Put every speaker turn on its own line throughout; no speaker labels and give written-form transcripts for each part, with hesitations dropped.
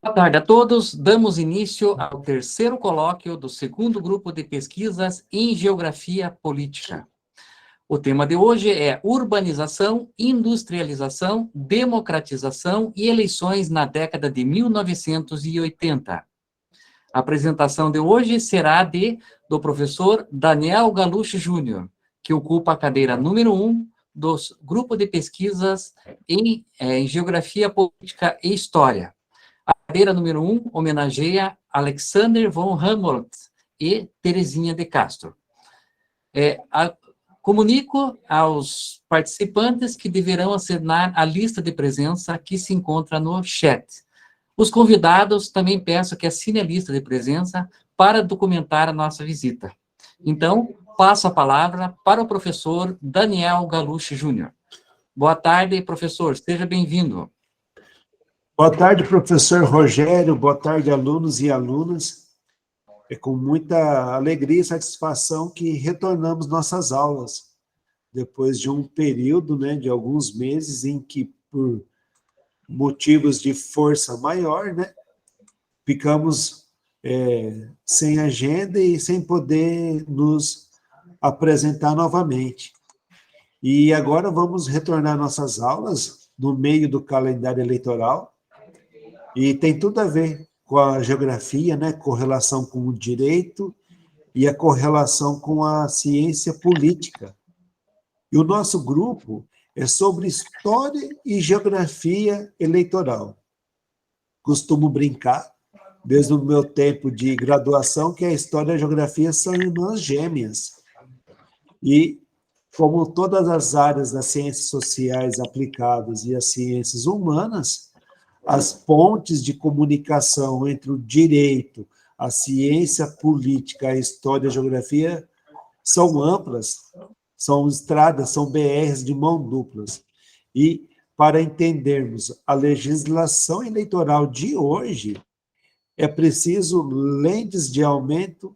Boa tarde a todos. Damos início ao terceiro colóquio do segundo grupo de pesquisas em Geografia Política. O tema de hoje é Urbanização, Industrialização, Democratização e Eleições na década de 1980. A apresentação de hoje será do professor Daniel Galucci Júnior, que ocupa a cadeira número 1 do grupo de pesquisas em Geografia Política e História. A cadeira número 1 homenageia Alexander von Humboldt e Terezinha de Castro. Comunico aos participantes que deverão assinar a lista de presença que se encontra no chat. Os convidados também peço que assinem a lista de presença para documentar a nossa visita. Então, passo a palavra para o professor Daniel Galucci Júnior. Boa tarde, professor, seja bem-vindo.
Boa tarde, professor Rogério, boa tarde, alunos e alunas. É com muita alegria e satisfação que retornamos nossas aulas, depois de um período, de alguns meses, em que, por motivos de força maior, ficamos sem agenda e sem poder nos apresentar novamente. E agora vamos retornar nossas aulas no meio do calendário eleitoral, e tem tudo a ver com a geografia, correlação com o direito e a correlação com a ciência política. E o nosso grupo é sobre história e geografia eleitoral. Costumo brincar, desde o meu tempo de graduação, que a história e a geografia são irmãs gêmeas. E, como todas as áreas das ciências sociais aplicadas e as ciências humanas, as pontes de comunicação entre o direito, a ciência política, a história e a geografia são amplas, são estradas, são BRs de mão duplas. E, para entendermos a legislação eleitoral de hoje, é preciso lentes de aumento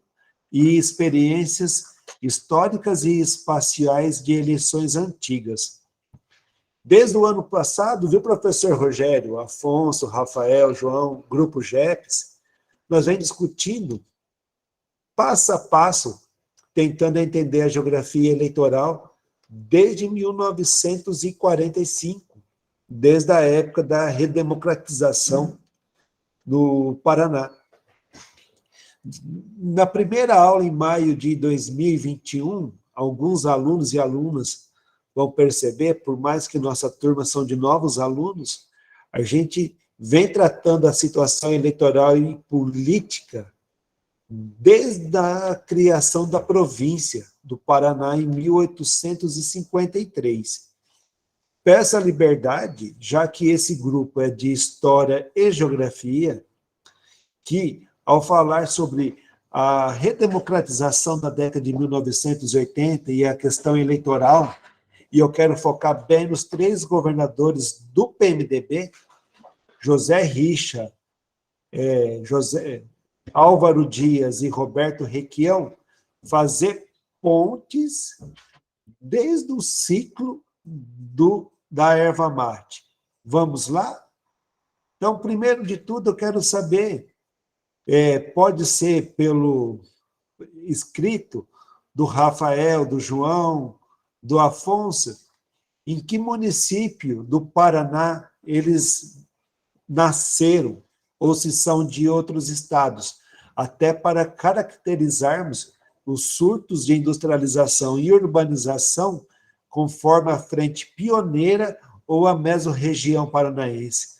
e experiências históricas e espaciais de eleições antigas. Desde o ano passado, viu, professor Rogério, Afonso, Rafael, João, Grupo GEPS, nós vem discutindo, passo a passo, tentando entender a geografia eleitoral desde 1945, desde a época da redemocratização no Paraná. Na primeira aula, em maio de 2021, alguns alunos e alunas vão perceber, por mais que nossa turma são de novos alunos, a gente vem tratando a situação eleitoral e política desde a criação da província do Paraná em 1853. Peço a liberdade, já que esse grupo é de História e Geografia, que, ao falar sobre a redemocratização da década de 1980 e a questão eleitoral, e eu quero focar bem nos 3 governadores do PMDB, José Richa, Álvaro Dias e Roberto Requião, fazer pontes desde o ciclo da erva mate. Vamos lá? Então, primeiro de tudo, eu quero saber, pode ser pelo escrito do Rafael, do João, do Afonso, em que município do Paraná eles nasceram, ou se são de outros estados, até para caracterizarmos os surtos de industrialização e urbanização conforme a frente pioneira ou a mesorregião paranaense.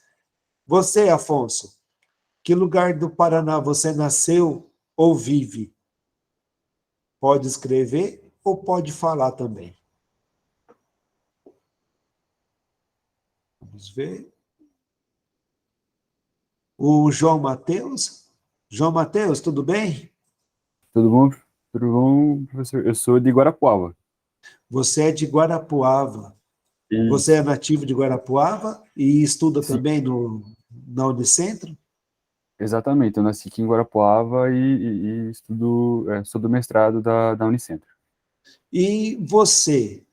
Você, Afonso, que lugar do Paraná você nasceu ou vive? Pode escrever ou pode falar também. Vamos ver. O João Mateus. João Mateus, tudo bem?
Tudo bom, professor? Eu sou de Guarapuava.
Você é de Guarapuava.
E...
Você é nativo de Guarapuava e estuda
Sim.
também na Unicentro?
Exatamente, eu nasci aqui em Guarapuava e estudo, sou do mestrado da Unicentro.
E você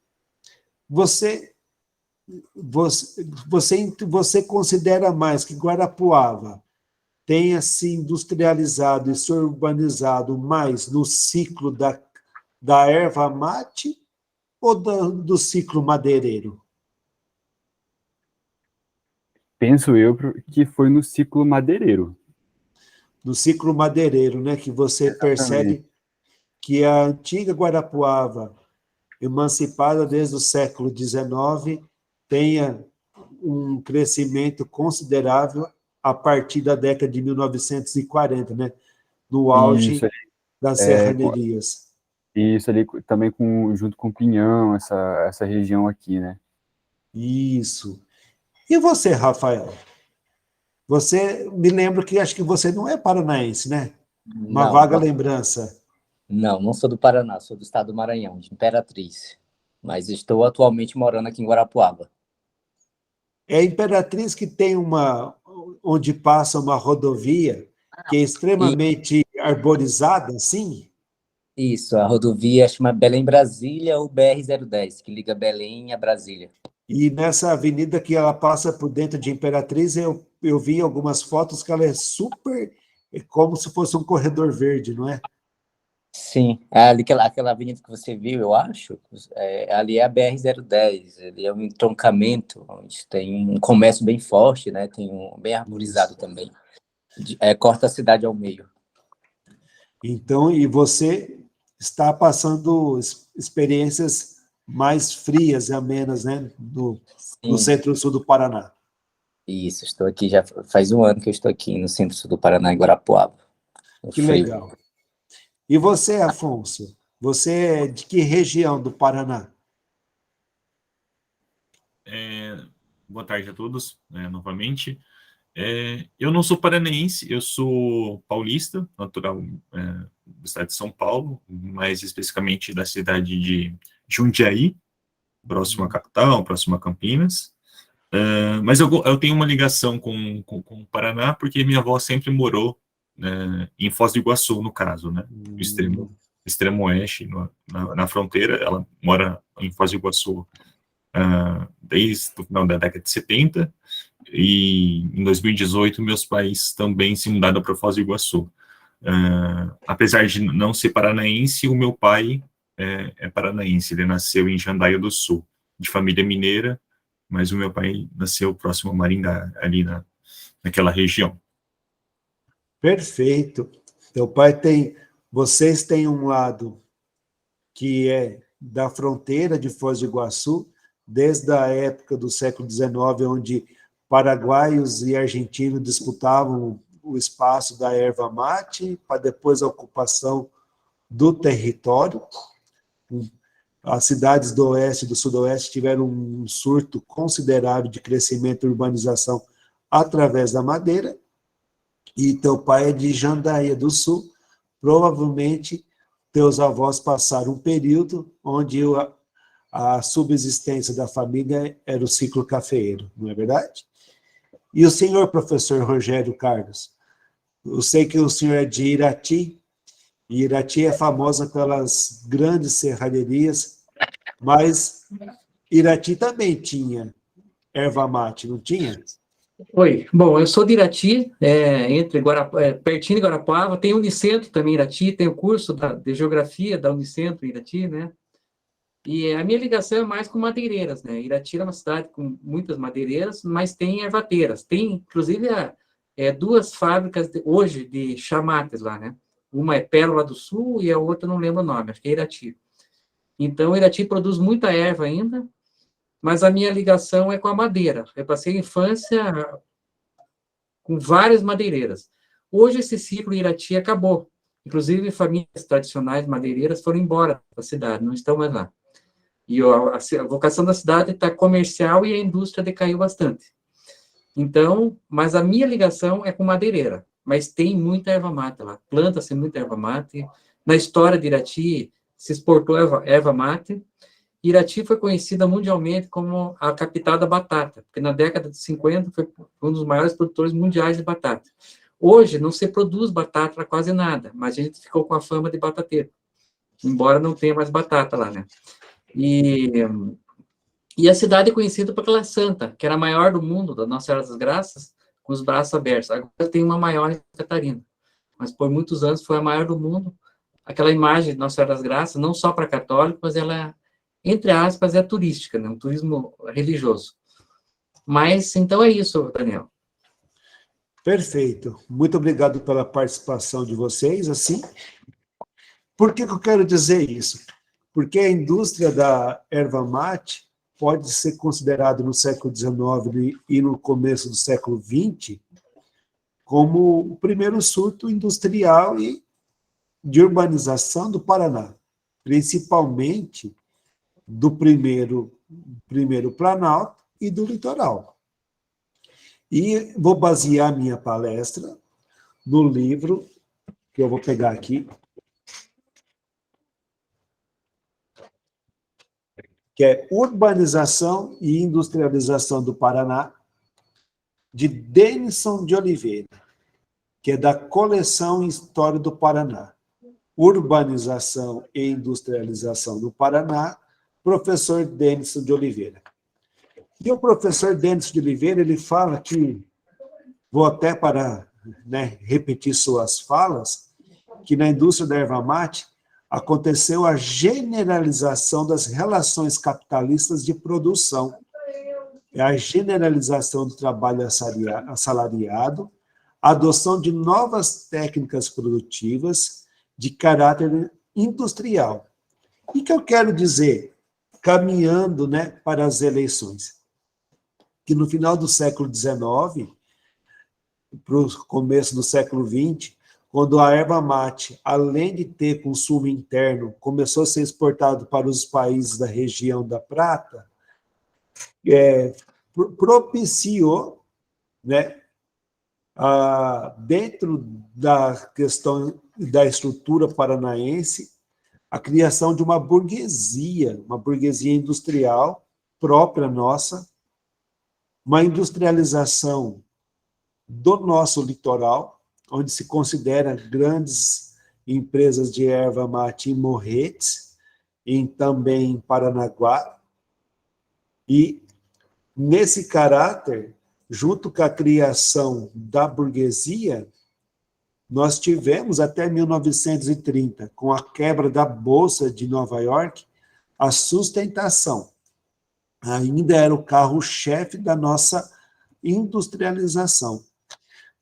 você considera mais que Guarapuava tenha se industrializado e se urbanizado mais no ciclo da erva mate ou do ciclo madeireiro?
Penso eu que foi no ciclo madeireiro.
No ciclo madeireiro, né, que você
Exatamente.
percebe que a antiga Guarapuava, emancipada desde o século XIX, tenha um crescimento considerável a partir da década de 1940, né, no
Isso,
auge das
é,
serranias.
isso ali também junto com Pinhão, essa região aqui, né?
Isso. E você, Rafael? Você me lembra que acho que você não é paranaense, né? Uma
Não,
vaga lembrança.
não sou do Paraná, sou do estado do Maranhão, de Imperatriz. Mas estou atualmente morando aqui em Guarapuava.
É a Imperatriz que tem onde passa uma rodovia que é
E
extremamente arborizada, assim,
isso, a rodovia chama Belém-Brasília ou BR-010, que liga Belém a Brasília.
e nessa avenida que ela passa por dentro de Imperatriz, eu vi algumas fotos que ela é super, é como se fosse um corredor verde, não é?
Sim, é ali, aquela avenida que você viu, eu acho, ali é a BR-010, ali é um entroncamento, onde tem um comércio bem forte, né? Tem bem arborizado
Isso.
também. Corta a cidade ao meio.
Então, e você está passando experiências mais frias e amenas, né, no
Sim,
centro-sul do Paraná.
isso, estou aqui, já faz um ano que eu estou aqui no centro-sul do Paraná, em Guarapuava, no
Que
frio.
legal. E você, Afonso? Você é de que região do Paraná?
Boa tarde a todos, novamente. Eu não sou paranaense, eu sou paulista, natural do estado de São Paulo, mais especificamente da cidade de Jundiaí, próximo à capital, próximo a Campinas. Mas eu tenho uma ligação com o Paraná, porque minha avó sempre morou em Foz do Iguaçu, no caso, né? No extremo oeste, na fronteira. Ela mora em Foz do Iguaçu desde o final da década de 70, e em 2018 meus pais também se mudaram para Foz do Iguaçu. Apesar de não ser paranaense, o meu pai é paranaense, ele nasceu em Jandaia do Sul, de família mineira, mas o meu pai nasceu próximo a Maringá, ali naquela região.
Perfeito. Vocês têm um lado que é da fronteira de Foz do Iguaçu, desde a época do século XIX, onde paraguaios e argentinos disputavam o espaço da erva mate, para depois a ocupação do território. As cidades do oeste e do sudoeste tiveram um surto considerável de crescimento e urbanização através da madeira, e teu pai é de Jandaia do Sul, provavelmente teus avós passaram um período onde a subsistência da família era o ciclo cafeeiro, não é verdade? E o senhor, professor Rogério Carlos, eu sei que o senhor é de Irati, e Irati é famosa pelas grandes serralherias, mas Irati também tinha erva mate, não tinha?
Oi, bom, eu sou de Irati, pertinho de Guarapuava, tem Unicentro também em Irati, tem o curso de Geografia da Unicentro em Irati, né? E a minha ligação é mais com madeireiras, né? Irati é uma cidade com muitas madeireiras, mas tem ervateiras. Tem, inclusive, duas fábricas hoje de chamates lá, né? Uma é Pérola do Sul e a outra não lembro o nome, acho que é Irati. Então, Irati produz muita erva ainda, mas a minha ligação é com a madeira. Eu passei a infância com várias madeireiras. Hoje, esse ciclo em Irati acabou. Inclusive, famílias tradicionais madeireiras foram embora da cidade, não estão mais lá. E a vocação da cidade está comercial e a indústria decaiu bastante. Então, mas a minha ligação é com madeireira. Mas tem muita erva mate lá. Planta-se muita erva mate. Na história de Irati, se exportou erva mate. Irati foi conhecida mundialmente como a capital da batata, porque na década de 50 foi um dos maiores produtores mundiais de batata. Hoje não se produz batata quase nada, mas a gente ficou com a fama de batateiro, embora não tenha mais batata lá, né? E E a cidade é conhecida por aquela santa, que era a maior do mundo, da Nossa Senhora das Graças, com os braços abertos. Agora tem uma maior em Santa Catarina, mas por muitos anos foi a maior do mundo. Aquela imagem de Nossa Senhora das Graças, não só para católicos, mas ela, entre aspas, é turística, né? Um turismo religioso. Mas, então é isso, Daniel.
Perfeito. Muito obrigado pela participação de vocês. Assim, por que eu quero dizer isso? Porque a indústria da erva mate pode ser considerada no século XIX e no começo do século XX como o primeiro surto industrial e de urbanização do Paraná, principalmente do primeiro Planalto e do litoral. E vou basear minha palestra no livro que eu vou pegar aqui, que é Urbanização e Industrialização do Paraná, de Denison de Oliveira, que é da coleção História do Paraná. Urbanização e Industrialização do Paraná, professor Denison de Oliveira. E o professor Denison de Oliveira, ele fala que, vou até para repetir suas falas, que na indústria da erva mate aconteceu a generalização das relações capitalistas de produção, a generalização do trabalho assalariado, a adoção de novas técnicas produtivas de caráter industrial. E que eu quero dizer, caminhando para as eleições, que no final do século XIX, para o começo do século XX, quando a erva mate, além de ter consumo interno, começou a ser exportado para os países da região da Prata, propiciou, dentro da questão da estrutura paranaense, a criação de uma burguesia industrial própria nossa, uma industrialização do nosso litoral, onde se considera grandes empresas de erva mate em Morretes, e também em Paranaguá. E, nesse caráter, junto com a criação da burguesia, nós tivemos, até 1930, com a quebra da Bolsa de Nova York, a sustentação. Ainda era o carro-chefe da nossa industrialização.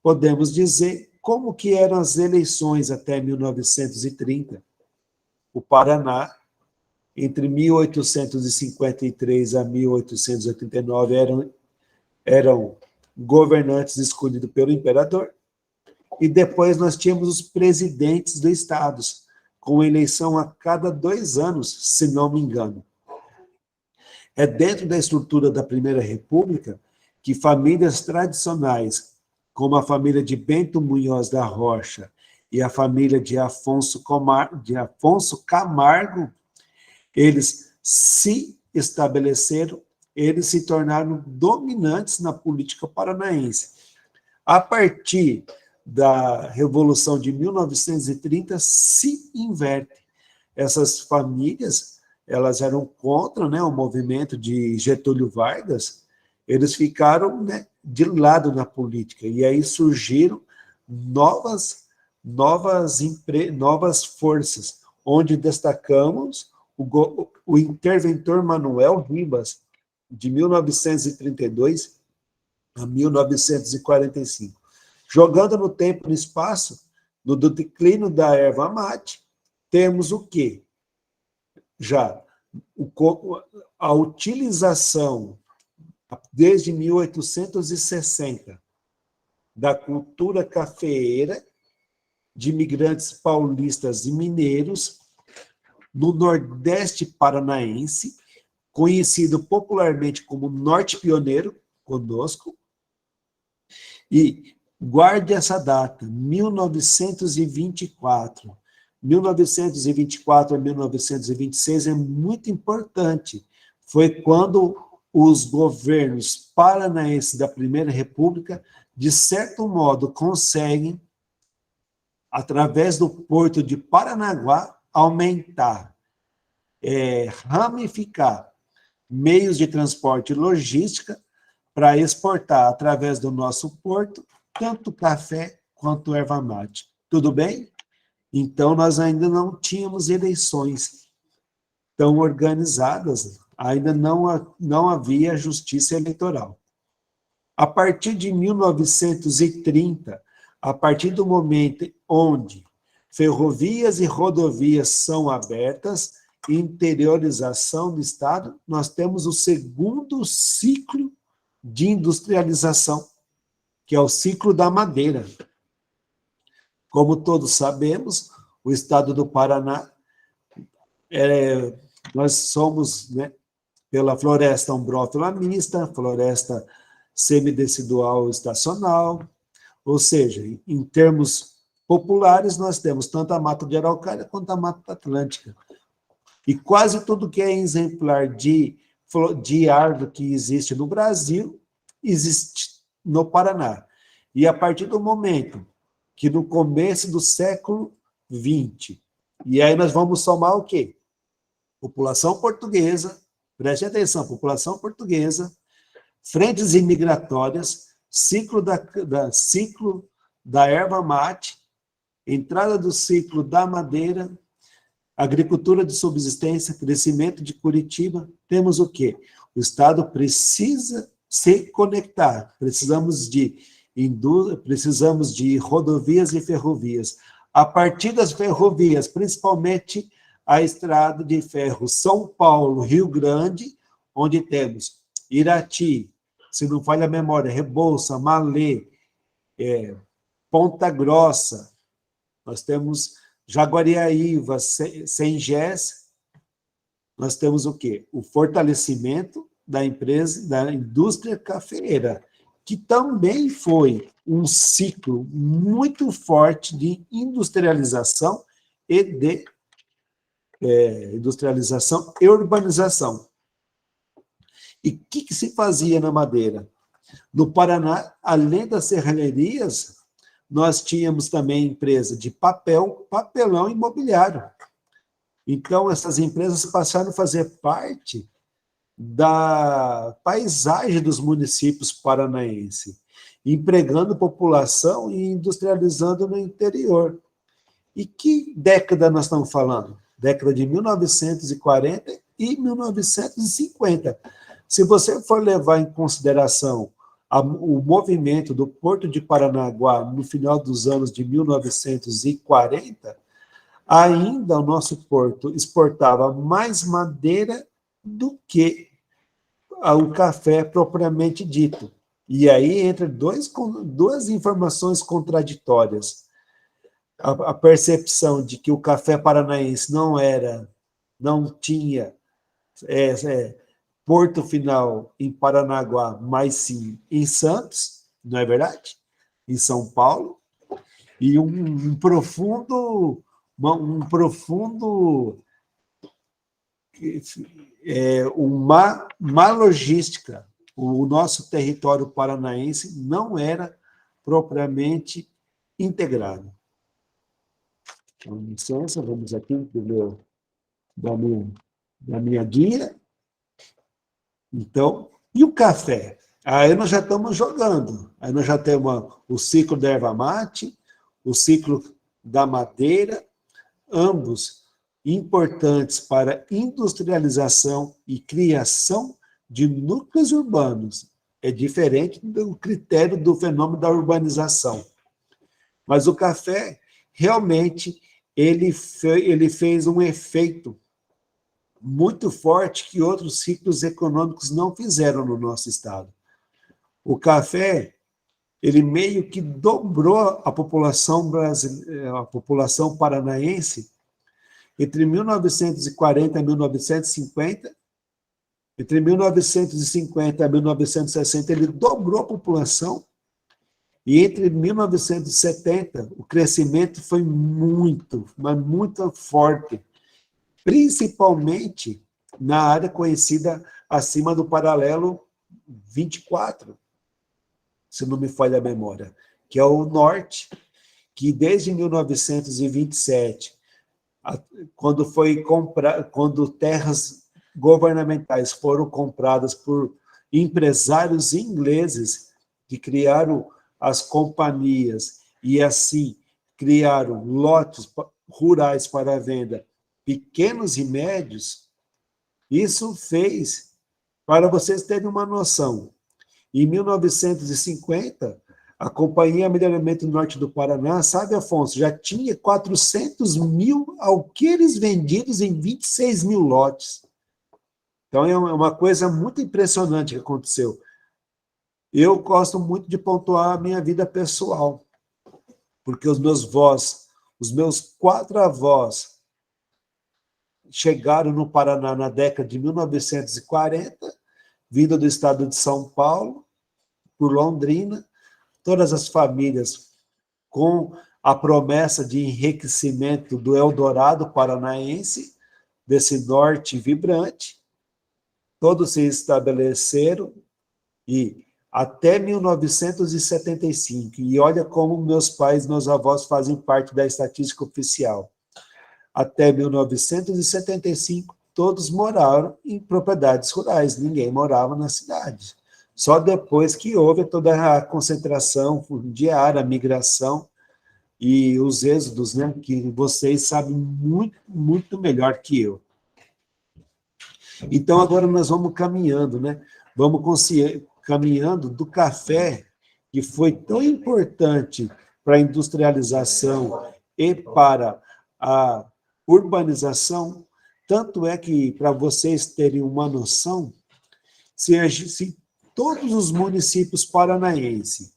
Podemos dizer como que eram as eleições até 1930. O Paraná, entre 1853 a 1889, eram governantes escolhidos pelo imperador, e depois nós tínhamos os presidentes dos estados, com eleição a cada 2 anos, se não me engano. É dentro da estrutura da Primeira República que famílias tradicionais, como a família de Bento Munhoz da Rocha e a família de Afonso Camargo, eles se estabeleceram, eles se tornaram dominantes na política paranaense. A partir da Revolução de 1930, se inverte. Essas famílias, elas eram contra o movimento de Getúlio Vargas, eles ficaram de lado na política, e aí surgiram novas forças, onde destacamos o interventor Manuel Ribas, de 1932 a 1945. Jogando no tempo e no espaço, no declínio da erva mate, temos o quê? Já a utilização, desde 1860, da cultura cafeeira de imigrantes paulistas e mineiros no Nordeste paranaense, conhecido popularmente como Norte Pioneiro, conosco, e guarde essa data, 1924. 1924 a 1926 é muito importante. Foi quando os governos paranaenses da Primeira República, de certo modo, conseguem, através do porto de Paranaguá, aumentar, ramificar meios de transporte e logística para exportar através do nosso porto tanto café quanto erva mate. Tudo bem? Então, nós ainda não tínhamos eleições tão organizadas, ainda não havia justiça eleitoral. A partir de 1930, a partir do momento onde ferrovias e rodovias são abertas, interiorização do Estado, nós temos o segundo ciclo de industrialização, que é o ciclo da madeira. Como todos sabemos, o Estado do Paraná, nós somos, né, pela floresta umbrófila mista, floresta semidecidual estacional, ou seja, em termos populares, nós temos tanto a Mata de Araucária quanto a Mata Atlântica. E quase tudo que é exemplar de árvore que existe no Brasil, existe no Paraná. E a partir do momento que no começo do século XX, e aí nós vamos somar o quê? População portuguesa, preste atenção, população portuguesa, frentes imigratórias, ciclo da erva mate, entrada do ciclo da madeira, agricultura de subsistência, crescimento de Curitiba, temos o quê? O Estado precisa se conectar, precisamos de rodovias e ferrovias. A partir das ferrovias, principalmente a estrada de ferro São Paulo, Rio Grande, onde temos Irati, se não falha a memória, Rebouça, Malê, Ponta Grossa, nós temos Jaguariaíva, Sengés, nós temos o quê? O fortalecimento da empresa, da indústria cafeeira, que também foi um ciclo muito forte de industrialização e urbanização. E o que se fazia na madeira? No Paraná, além das serralherias, nós tínhamos também empresa de papelão imobiliário. Então, essas empresas passaram a fazer parte da paisagem dos municípios paranaenses, empregando população e industrializando no interior. E que década nós estamos falando? Década de 1940 e 1950. Se você for levar em consideração o movimento do Porto de Paranaguá no final dos anos de 1940, ainda o nosso porto exportava mais madeira do que o café propriamente dito. E aí entra duas informações contraditórias. A percepção de que o café paranaense não tinha porto final em Paranaguá, mas sim em Santos, não é verdade? Em São Paulo, e uma má logística. O nosso território paranaense não era propriamente integrado. Com licença, vamos aqui da minha guia. Então, e o café? Aí nós já estamos jogando. Aí nós já temos o ciclo da erva mate, o ciclo da madeira, ambos importantes para industrialização e criação de núcleos urbanos. É diferente do critério do fenômeno da urbanização. Mas o café, realmente, ele fez um efeito muito forte que outros ciclos econômicos não fizeram no nosso estado. O café, ele meio que dobrou a população brasileira, a população paranaense entre 1940 e 1950. Entre 1950 e 1960, ele dobrou a população. E entre 1970, o crescimento foi muito, mas muito forte, principalmente na área conhecida acima do paralelo 24, se não me falha a memória, que é o norte, que desde 1927, quando terras governamentais foram compradas por empresários ingleses que criaram as companhias e, assim, criaram lotes rurais para venda pequenos e médios, isso fez, para vocês terem uma noção, em 1950, a Companhia Melhoramento do Norte do Paraná, sabe, Afonso, já tinha 400 mil alqueires vendidos em 26 mil lotes. Então, é uma coisa muito impressionante que aconteceu. Eu gosto muito de pontuar a minha vida pessoal, porque os meus 4 avós chegaram no Paraná na década de 1940, vindo do estado de São Paulo, por Londrina, todas as famílias com a promessa de enriquecimento do Eldorado paranaense, desse norte vibrante. Todos se estabeleceram e até 1975. E olha como meus pais, meus avós fazem parte da estatística oficial. Até 1975, todos moraram em propriedades rurais, ninguém morava na cidade. Só depois que houve toda a concentração fundiária, a migração e os êxodos, né, que vocês sabem muito, muito melhor que eu. Então, agora nós vamos caminhando, né? Caminhando do café, que foi tão importante para a industrialização e para a urbanização, tanto é que, para vocês terem uma noção, se todos os municípios paranaenses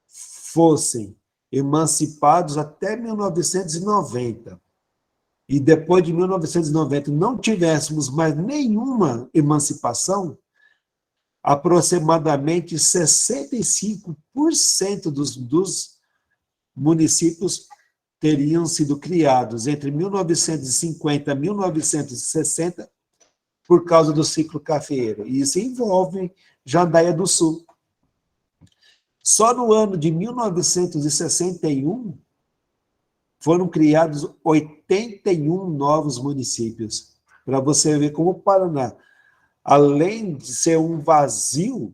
fossem emancipados até 1990, e depois de 1990 não tivéssemos mais nenhuma emancipação, aproximadamente 65% dos municípios teriam sido criados entre 1950 e 1960 por causa do ciclo cafeeiro. E isso envolve Jandaia do Sul. Só no ano de 1961 foram criados 81 novos municípios. Para você ver como o Paraná, além de ser um vazio,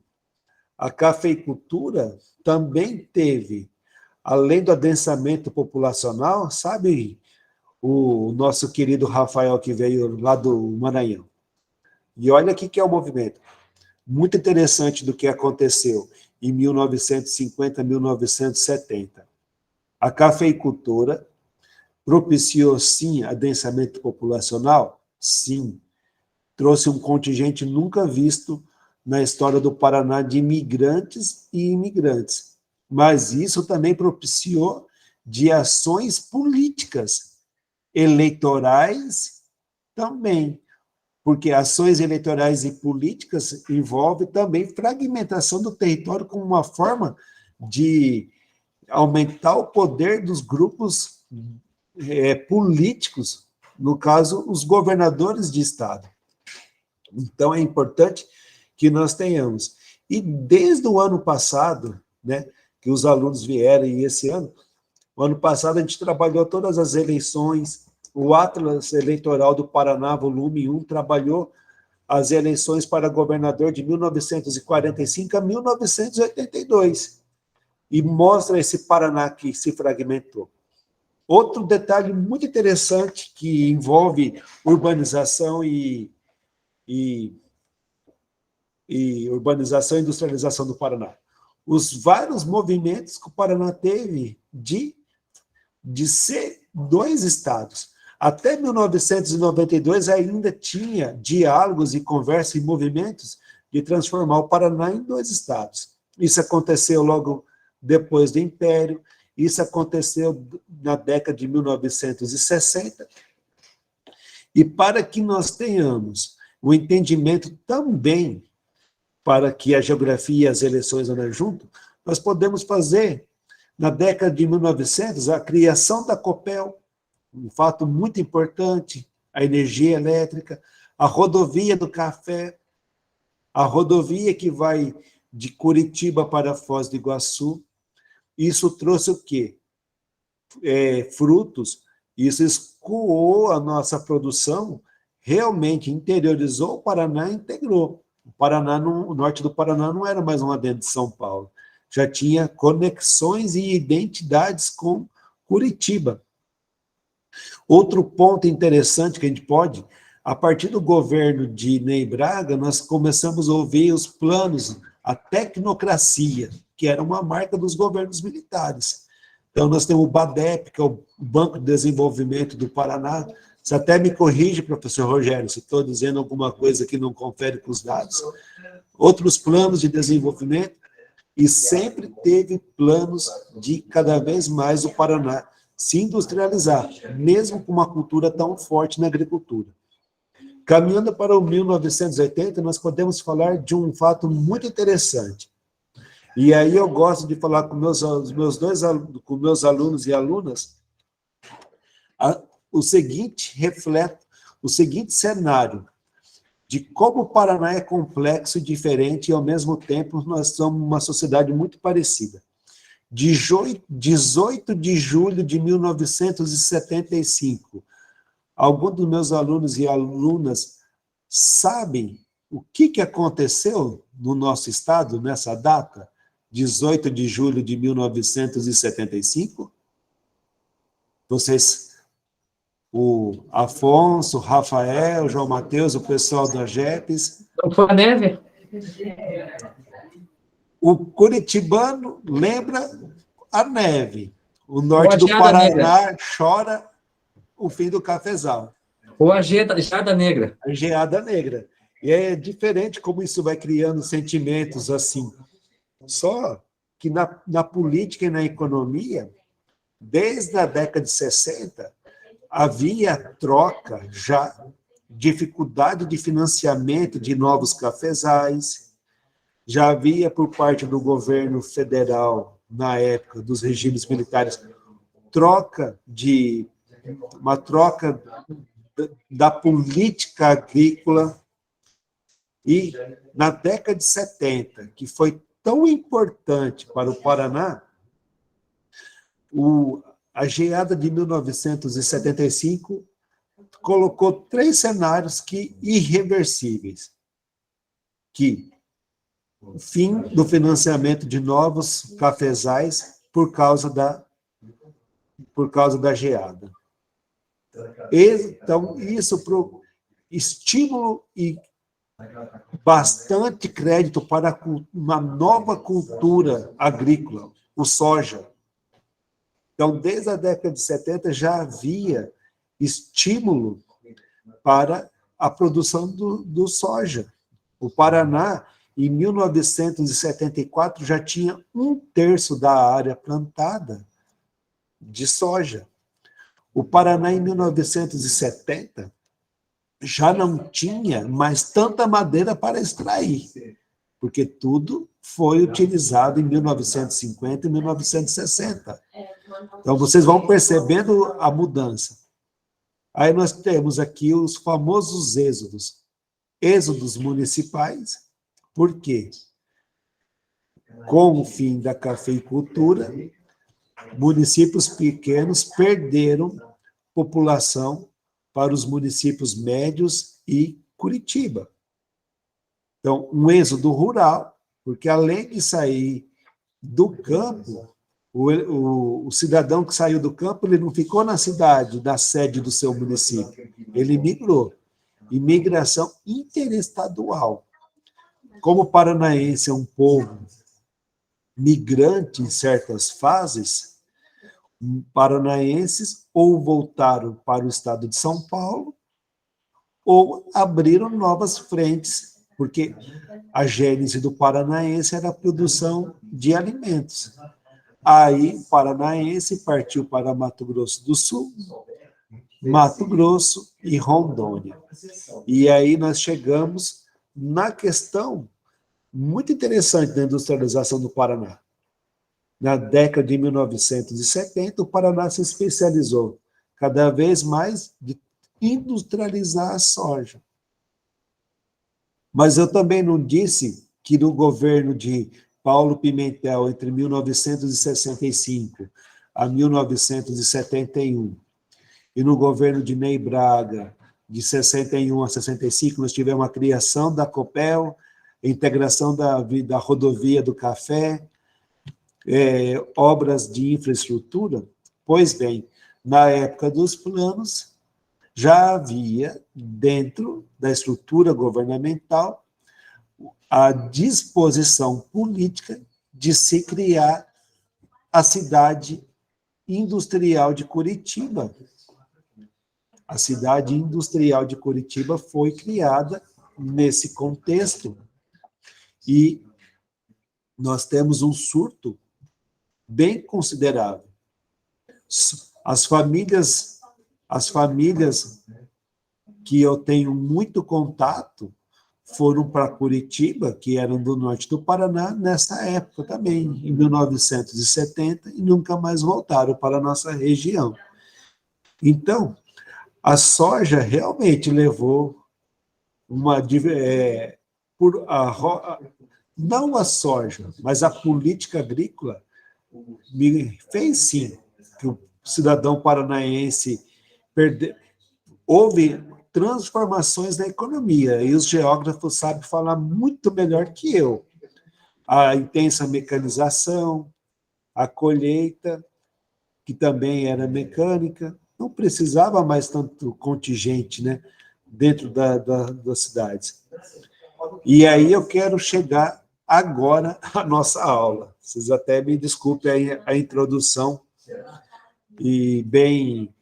a cafeicultura também teve, além do adensamento populacional, sabe, o nosso querido Rafael, que veio lá do Maranhão. E olha aqui que é o movimento. Muito interessante do que aconteceu em 1950, 1970. A cafeicultura propiciou, sim, adensamento populacional? Sim. Trouxe um contingente nunca visto na história do Paraná de imigrantes e imigrantes. Mas isso também propiciou de ações políticas, eleitorais também, porque ações eleitorais e políticas envolvem também fragmentação do território como uma forma de aumentar o poder dos grupos políticos, no caso, os governadores de estado. Então, é importante que nós tenhamos. E desde o ano passado, né, que os alunos vieram, e esse ano, o ano passado a gente trabalhou todas as eleições, o Atlas Eleitoral do Paraná, volume 1, trabalhou as eleições para governador de 1945 a 1982, e mostra esse Paraná que se fragmentou. Outro detalhe muito interessante que envolve urbanização e urbanização e industrialização do Paraná. Os vários movimentos que o Paraná teve de ser 2 estados. Até 1992 ainda tinha diálogos e conversas e movimentos de transformar o Paraná em 2 estados. Isso aconteceu logo depois do Império, isso aconteceu na década de 1960. E para que nós tenhamos o entendimento também, para que a geografia e as eleições andem junto, nós podemos fazer, na década de 1900, a criação da Copel, um fato muito importante, a energia elétrica, a rodovia do café, a rodovia que vai de Curitiba para Foz do Iguaçu. Isso trouxe o quê? Frutos, isso escoou a nossa produção realmente interiorizou o Paraná e integrou. O norte do Paraná não era mais uma dentro de São Paulo. Já tinha conexões e identidades com Curitiba. Outro ponto interessante que a gente pode, a partir do governo de Ney Braga, nós começamos a ouvir os planos, a tecnocracia, que era uma marca dos governos militares. Então, nós temos o BADEP, que é o Banco de Desenvolvimento do Paraná. Você até me corrige, professor Rogério, se estou dizendo alguma coisa que não confere com os dados. Outros planos de desenvolvimento, e sempre teve planos de cada vez mais o Paraná se industrializar, mesmo com uma cultura tão forte na agricultura. Caminhando para o 1980, nós podemos falar de um fato muito interessante. E aí eu gosto de falar com meus alunos e alunas o seguinte cenário de como o Paraná é complexo e diferente, e ao mesmo tempo nós somos uma sociedade muito parecida. 18 de julho de 1975, alguns dos meus alunos e alunas sabem o que aconteceu no nosso estado nessa data, 18 de julho de 1975? Vocês, o Afonso, o Rafael, o João Mateus, o pessoal da JEPS.
Não foi a neve?
O curitibano lembra a neve. O norte do Paraná chora o fim do cafezal.
Ou a geada negra.
A geada negra. E é diferente como isso vai criando sentimentos assim. Só que na política e na economia, desde a década de 60, havia troca já, dificuldade de financiamento de novos cafezais, já havia por parte do governo federal, na época dos regimes militares, uma troca da política agrícola, e na década de 70, que foi tão importante para o Paraná, a geada de 1975 colocou 3 cenários irreversíveis, que o fim do financiamento de novos cafezais por causa da geada. Então, isso pro estímulo e bastante crédito para uma nova cultura agrícola, o soja. Então, desde a década de 70 já havia estímulo para a produção do soja. O Paraná, em 1974, já tinha 1/3 da área plantada de soja. O Paraná, em 1970, já não tinha mais tanta madeira para extrair, porque tudo foi utilizado em 1950 e 1960. Então, vocês vão percebendo a mudança. Aí nós temos aqui os famosos êxodos municipais. Por quê? Com o fim da cafeicultura, municípios pequenos perderam população para os municípios médios e Curitiba. Então, um êxodo rural, porque além de sair do campo, o cidadão que saiu do campo, ele não ficou na cidade, na sede do seu município, ele migrou. Imigração interestadual. Como o paranaense é um povo migrante em certas fases, paranaenses ou voltaram para o estado de São Paulo ou abriram novas frentes, porque a gênese do paranaense era a produção de alimentos. Aí, o paranaense partiu para Mato Grosso do Sul, Mato Grosso e Rondônia. E aí nós chegamos na questão muito interessante da industrialização do Paraná. Na década de 1970, o Paraná se especializou cada vez mais de industrializar a soja. Mas eu também não disse que no governo de Paulo Pimentel, entre 1965 a 1971, e no governo de Ney Braga, de 61 a 65, nós tivemos a criação da Copel, a integração da rodovia do café, obras de infraestrutura. Pois bem, na época dos planos, já havia, dentro da estrutura governamental, a disposição política de se criar a cidade industrial de Curitiba. A cidade industrial de Curitiba foi criada nesse contexto e nós temos um surto bem considerável. As famílias que eu tenho muito contato foram para Curitiba, que eram do norte do Paraná, nessa época também, em 1970, e nunca mais voltaram para a nossa região. Então, a soja realmente levou não a soja, mas a política agrícola fez sim que o cidadão paranaense houve transformações na economia, e os geógrafos sabem falar muito melhor que eu. A intensa mecanização, a colheita, que também era mecânica, não precisava mais tanto contingente, né, dentro das cidades. E aí eu quero chegar agora à nossa aula. Vocês até me desculpem a introdução, e bem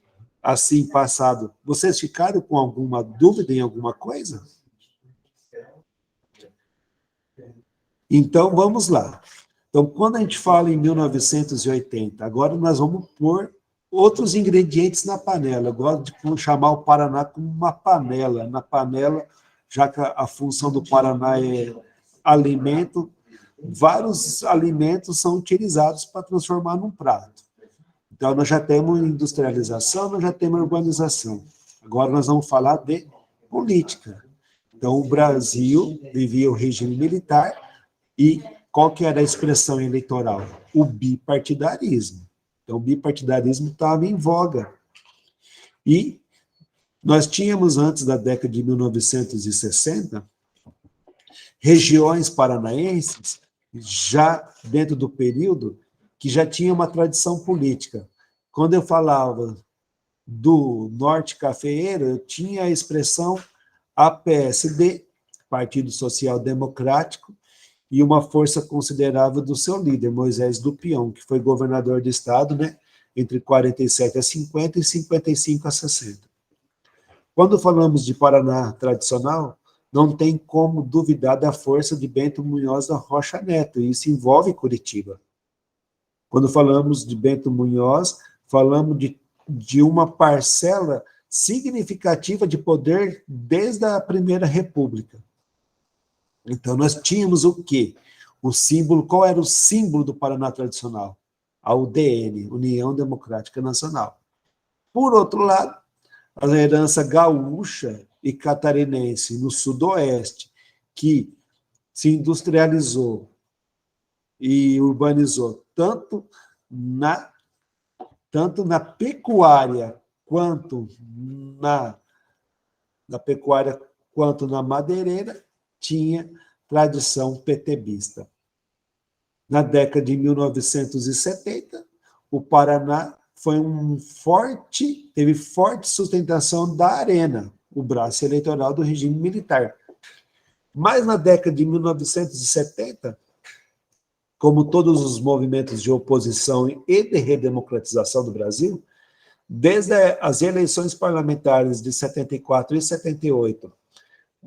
assim passado. Vocês ficaram com alguma dúvida em alguma coisa? Então, vamos lá. Então, quando a gente fala em 1980, agora nós vamos pôr outros ingredientes na panela. Eu gosto de chamar o Paraná como uma panela. Na panela, já que a função do Paraná é alimento, vários alimentos são utilizados para transformar num prato. Então, nós já temos industrialização, nós já temos urbanização. Agora nós vamos falar de política. Então, o Brasil vivia o regime militar e qual que era a expressão eleitoral? O bipartidarismo. Então, o bipartidarismo estava em voga. E nós tínhamos, antes da década de 1960, regiões paranaenses, já dentro do período, que já tinha uma tradição política. Quando eu falava do Norte Cafeeiro, eu tinha a expressão APSD, Partido Social Democrático, e uma força considerável do seu líder, Moisés Dupion, que foi governador do estado, né, entre 47 a 50 e 55 a 60. Quando falamos de Paraná tradicional, não tem como duvidar da força de Bento Munhoz da Rocha Neto, e isso envolve Curitiba. Quando falamos de Bento Munhoz, falamos de uma parcela significativa de poder desde a Primeira República. Então, nós tínhamos o quê? O símbolo, qual era o símbolo do Paraná tradicional? A UDN, União Democrática Nacional. Por outro lado, a herança gaúcha e catarinense no sudoeste, que se industrializou e urbanizou tanto na pecuária quanto na madeireira, tinha tradição petebista. Na década de 1970, o Paraná teve forte sustentação da Arena, o braço eleitoral do regime militar. Mas na década de 1970, como todos os movimentos de oposição e de redemocratização do Brasil, desde as eleições parlamentares de 74 e 78,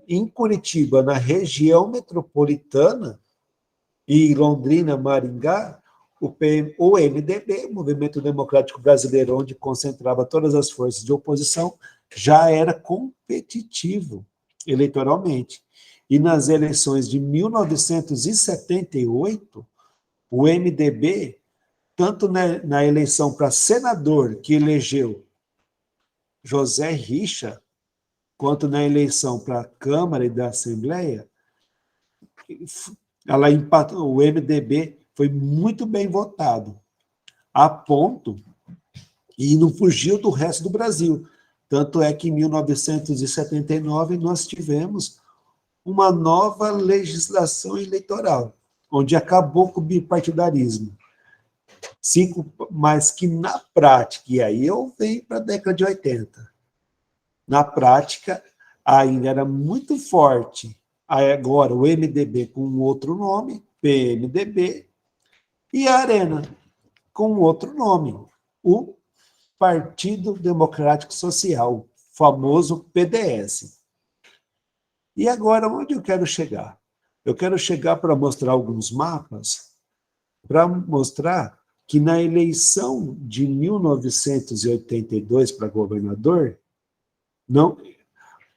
em Curitiba, na região metropolitana, e Londrina, Maringá, o MDB, Movimento Democrático Brasileiro, onde concentrava todas as forças de oposição, já era competitivo eleitoralmente. E nas eleições de 1978, o MDB, tanto na eleição para senador, que elegeu José Richa, quanto na eleição para a Câmara e da Assembleia, ela empatou, o MDB foi muito bem votado, a ponto, e não fugiu do resto do Brasil, Tanto é que em 1979 nós tivemos uma nova legislação eleitoral, onde acabou com o bipartidarismo. Mas que na prática, e aí eu venho para a década de 80, na prática ainda era muito forte. Agora o MDB com outro nome, PMDB, e a Arena com outro nome, o Partido Democrático Social, famoso PDS. E agora, onde eu quero chegar? Eu quero chegar para mostrar alguns mapas, para mostrar que na eleição de 1982 para governador, não,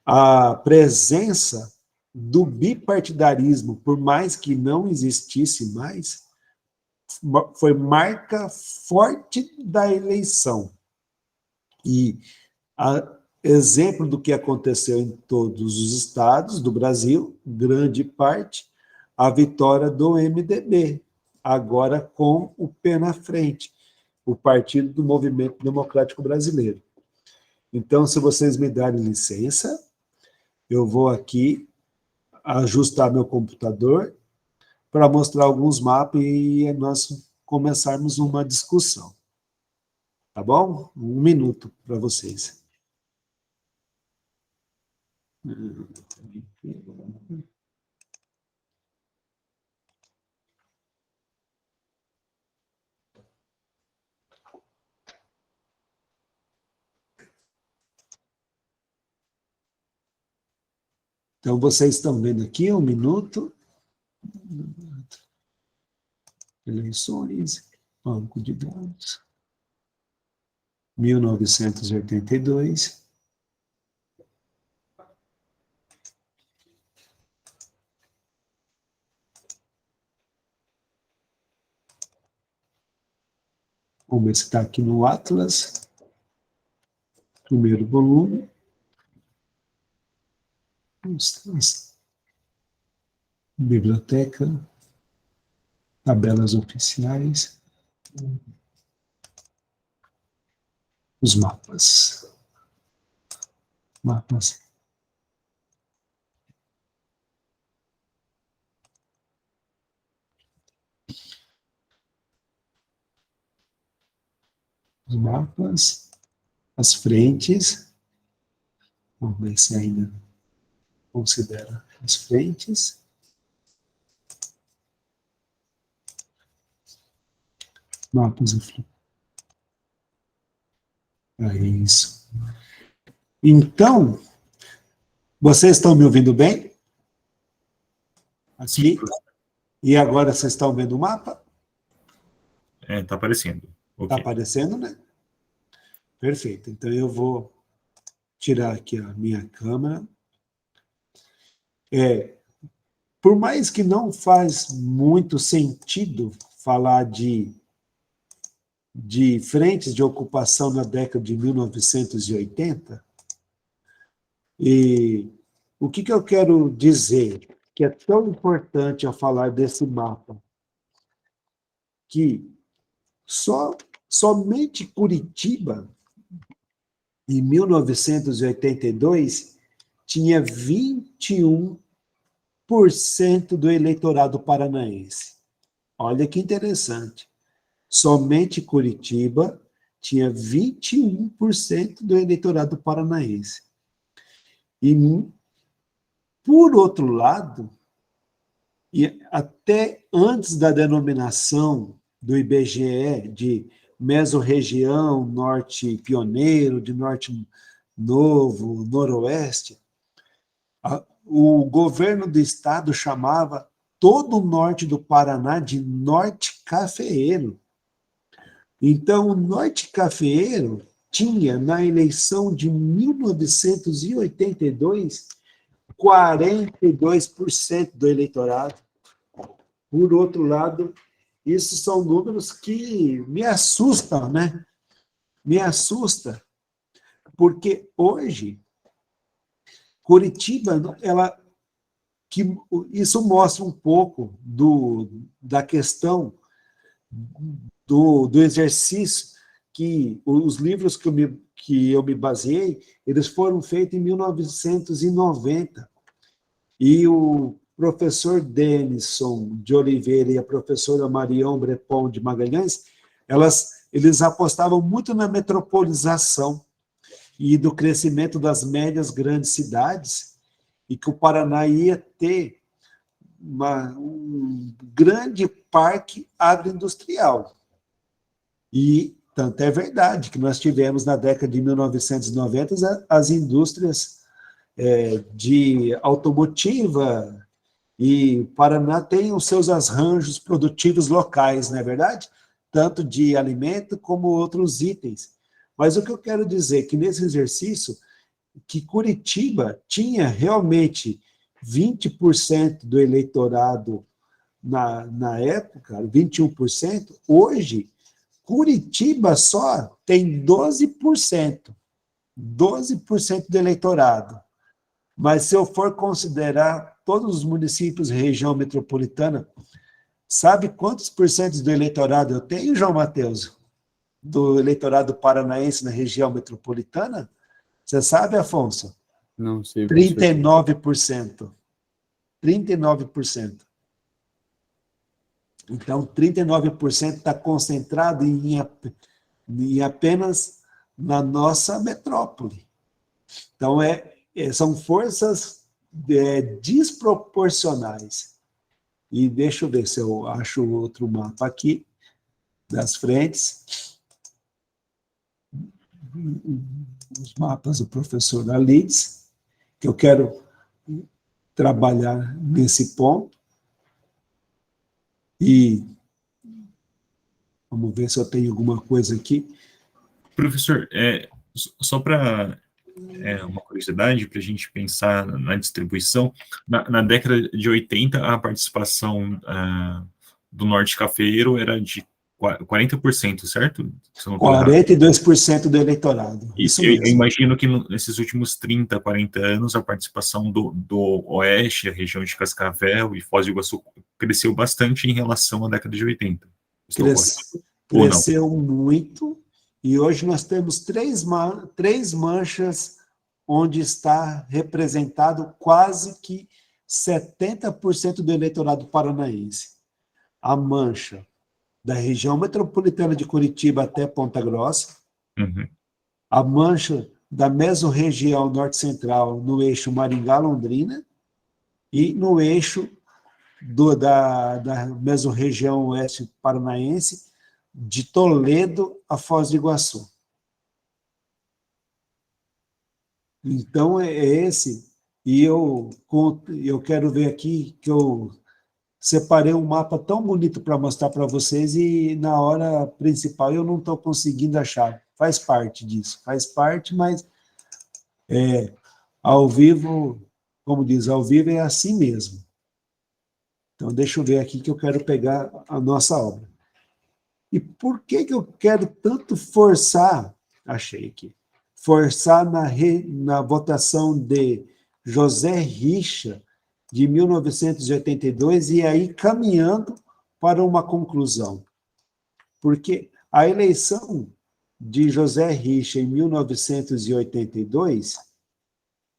a presença do bipartidarismo, por mais que não existisse mais, foi marca forte da eleição. E exemplo do que aconteceu em todos os estados do Brasil, grande parte, a vitória do MDB, agora com o pé na frente, o Partido do Movimento Democrático Brasileiro. Então, se vocês me darem licença, eu vou aqui ajustar meu computador para mostrar alguns mapas e nós começarmos uma discussão. Tá bom? 1 minuto para vocês. Então, vocês estão vendo aqui 1 minuto. Eleições, banco de dados. 1982. Vamos ver se está aqui no Atlas. Primeiro volume. Biblioteca. Tabelas oficiais. Os mapas. Mapas. Os mapas. As frentes. Vamos ver se ainda considera as frentes. Mapas e frentes. É isso. Então, vocês estão me ouvindo bem? Aqui? E agora vocês estão vendo o mapa?
Está aparecendo.
Está
Okay.
aparecendo, né? Perfeito. Então, eu vou tirar aqui a minha câmera. Por mais que não faz muito sentido falar de frentes de ocupação na década de 1980, e o que eu quero dizer que é tão importante ao falar desse mapa, que somente Curitiba, em 1982, tinha 21% do eleitorado paranaense. Olha que interessante. Somente Curitiba tinha 21% do eleitorado paranaense. E, por outro lado, e até antes da denominação do IBGE de mesorregião, norte pioneiro, de norte novo, noroeste, o governo do estado chamava todo o norte do Paraná de norte cafeeiro. Então, o norte cafeeiro tinha, na eleição de 1982, 42% do eleitorado. Por outro lado, isso são números que me assustam, né? Me assusta, porque hoje, Curitiba, isso mostra um pouco da questão do exercício que os livros que que eu me baseei, eles foram feitos em 1990. E o professor Denison de Oliveira e a professora Marion Brepon de Magalhães, eles apostavam muito na metropolização e do crescimento das médias grandes cidades, e que o Paraná ia ter um grande parque agroindustrial. E tanto é verdade que nós tivemos, na década de 1990, as indústrias de automotiva, e o Paraná tem os seus arranjos produtivos locais, não é verdade? Tanto de alimento como outros itens. Mas o que eu quero dizer é que nesse exercício, que Curitiba tinha realmente 20% do eleitorado na época, 21%, hoje, Curitiba só tem 12%. 12% do eleitorado. Mas se eu for considerar todos os municípios e região metropolitana, sabe quantos porcentos do eleitorado eu tenho, João Mateus? Do eleitorado paranaense na região metropolitana? Você sabe, Afonso?
Não sei. Professor.
39%. 39%. Então, 39% está concentrado em apenas na nossa metrópole. Então, são forças desproporcionais. E deixa eu ver se eu acho outro mapa aqui, das frentes. Os mapas do professor Alides, que eu quero trabalhar nesse ponto. E vamos ver se eu tenho alguma coisa aqui.
Professor, só para uma curiosidade, para a gente pensar na distribuição, na década de 80, a participação do Norte Cafeiro era de 40%, certo?
42% do eleitorado.
Isso eu imagino que nesses últimos 30, 40 anos, a participação do Oeste, a região de Cascavel e Foz do Iguaçu cresceu bastante em relação à década de 80.
Cresceu muito, e hoje nós temos três manchas onde está representado quase que 70% do eleitorado paranaense. A mancha da região metropolitana de Curitiba até Ponta Grossa, a mancha da mesorregião norte-central no eixo Maringá-Londrina e no eixo da mesorregião oeste paranaense de Toledo a Foz do Iguaçu. Então, é esse. E eu quero ver aqui que eu separei um mapa tão bonito para mostrar para vocês e na hora principal eu não estou conseguindo achar. Faz parte disso, faz parte, mas ao vivo, como diz, ao vivo é assim mesmo. Então, deixa eu ver aqui que eu quero pegar a nossa obra. E por que eu quero tanto forçar, achei aqui, forçar na votação de José Richa, de 1982, e aí caminhando para uma conclusão. Porque a eleição de José Richa em 1982,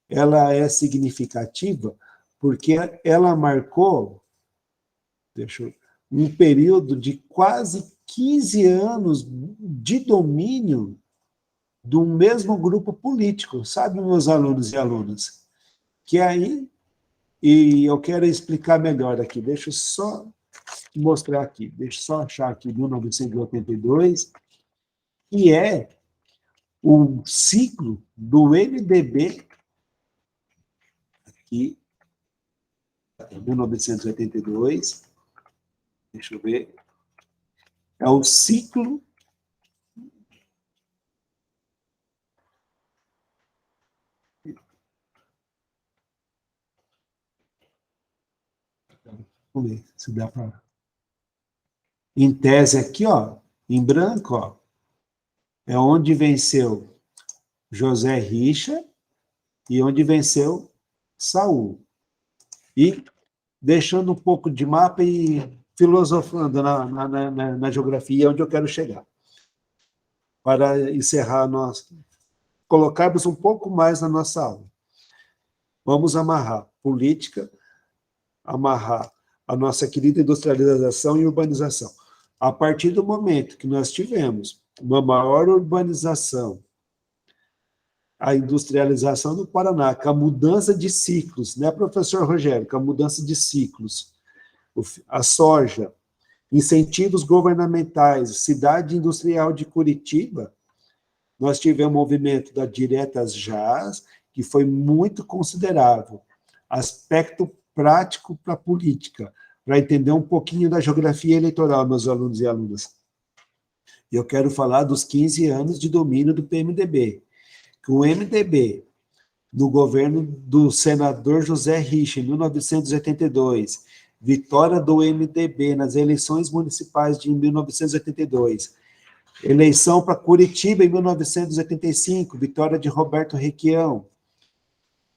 ela é significativa porque ela marcou um período de quase 15 anos de domínio do mesmo grupo político, sabe, meus alunos e alunas? Que aí, e eu quero explicar melhor aqui, deixa eu só mostrar aqui, deixa eu só achar aqui 1982, que é o ciclo do MDB, aqui, 1982, deixa eu ver, é o ciclo vamos ver se dá para... Em tese aqui, ó, em branco, ó, é onde venceu José Richa e onde venceu Saul. E deixando um pouco de mapa e filosofando na geografia, onde eu quero chegar. Para encerrar colocarmos um pouco mais na nossa aula. Vamos amarrar política, amarrar a nossa querida industrialização e urbanização. A partir do momento que nós tivemos uma maior urbanização, a industrialização do Paraná, com a mudança de ciclos, né, professor Rogério, com a mudança de ciclos, a soja, incentivos governamentais, cidade industrial de Curitiba, nós tivemos um movimento da Diretas JAS, que foi muito considerável. Aspecto prático para a política, para entender um pouquinho da geografia eleitoral, meus alunos e alunas. Eu quero falar dos 15 anos de domínio do PMDB. Com o MDB, no governo do senador José Richa, em 1982, vitória do MDB nas eleições municipais de 1982, eleição para Curitiba em 1985, vitória de Roberto Requião,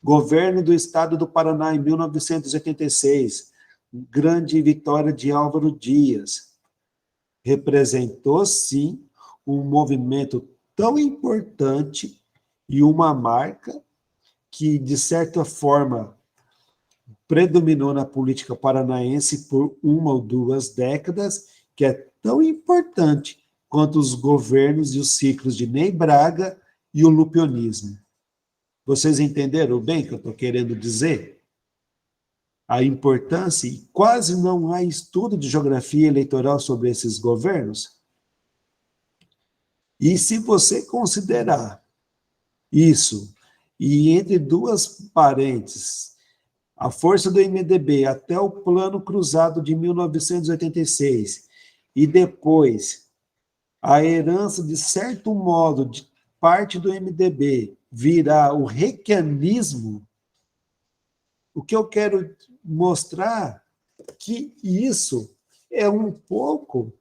governo do estado do Paraná em 1986, grande vitória de Álvaro Dias. Representou, sim, um movimento tão importante e uma marca que, de certa forma, predominou na política paranaense por 1 ou 2 décadas, que é tão importante quanto os governos e os ciclos de Ney Braga e o lupionismo. Vocês entenderam bem o que eu estou querendo dizer? A importância, e quase não há estudo de geografia eleitoral sobre esses governos. E se você considerar isso, e entre 2 parênteses, a força do MDB até o Plano Cruzado de 1986, e depois a herança, de certo modo, de parte do MDB, virar o requianismo, o que eu quero mostrar que isso é um pouco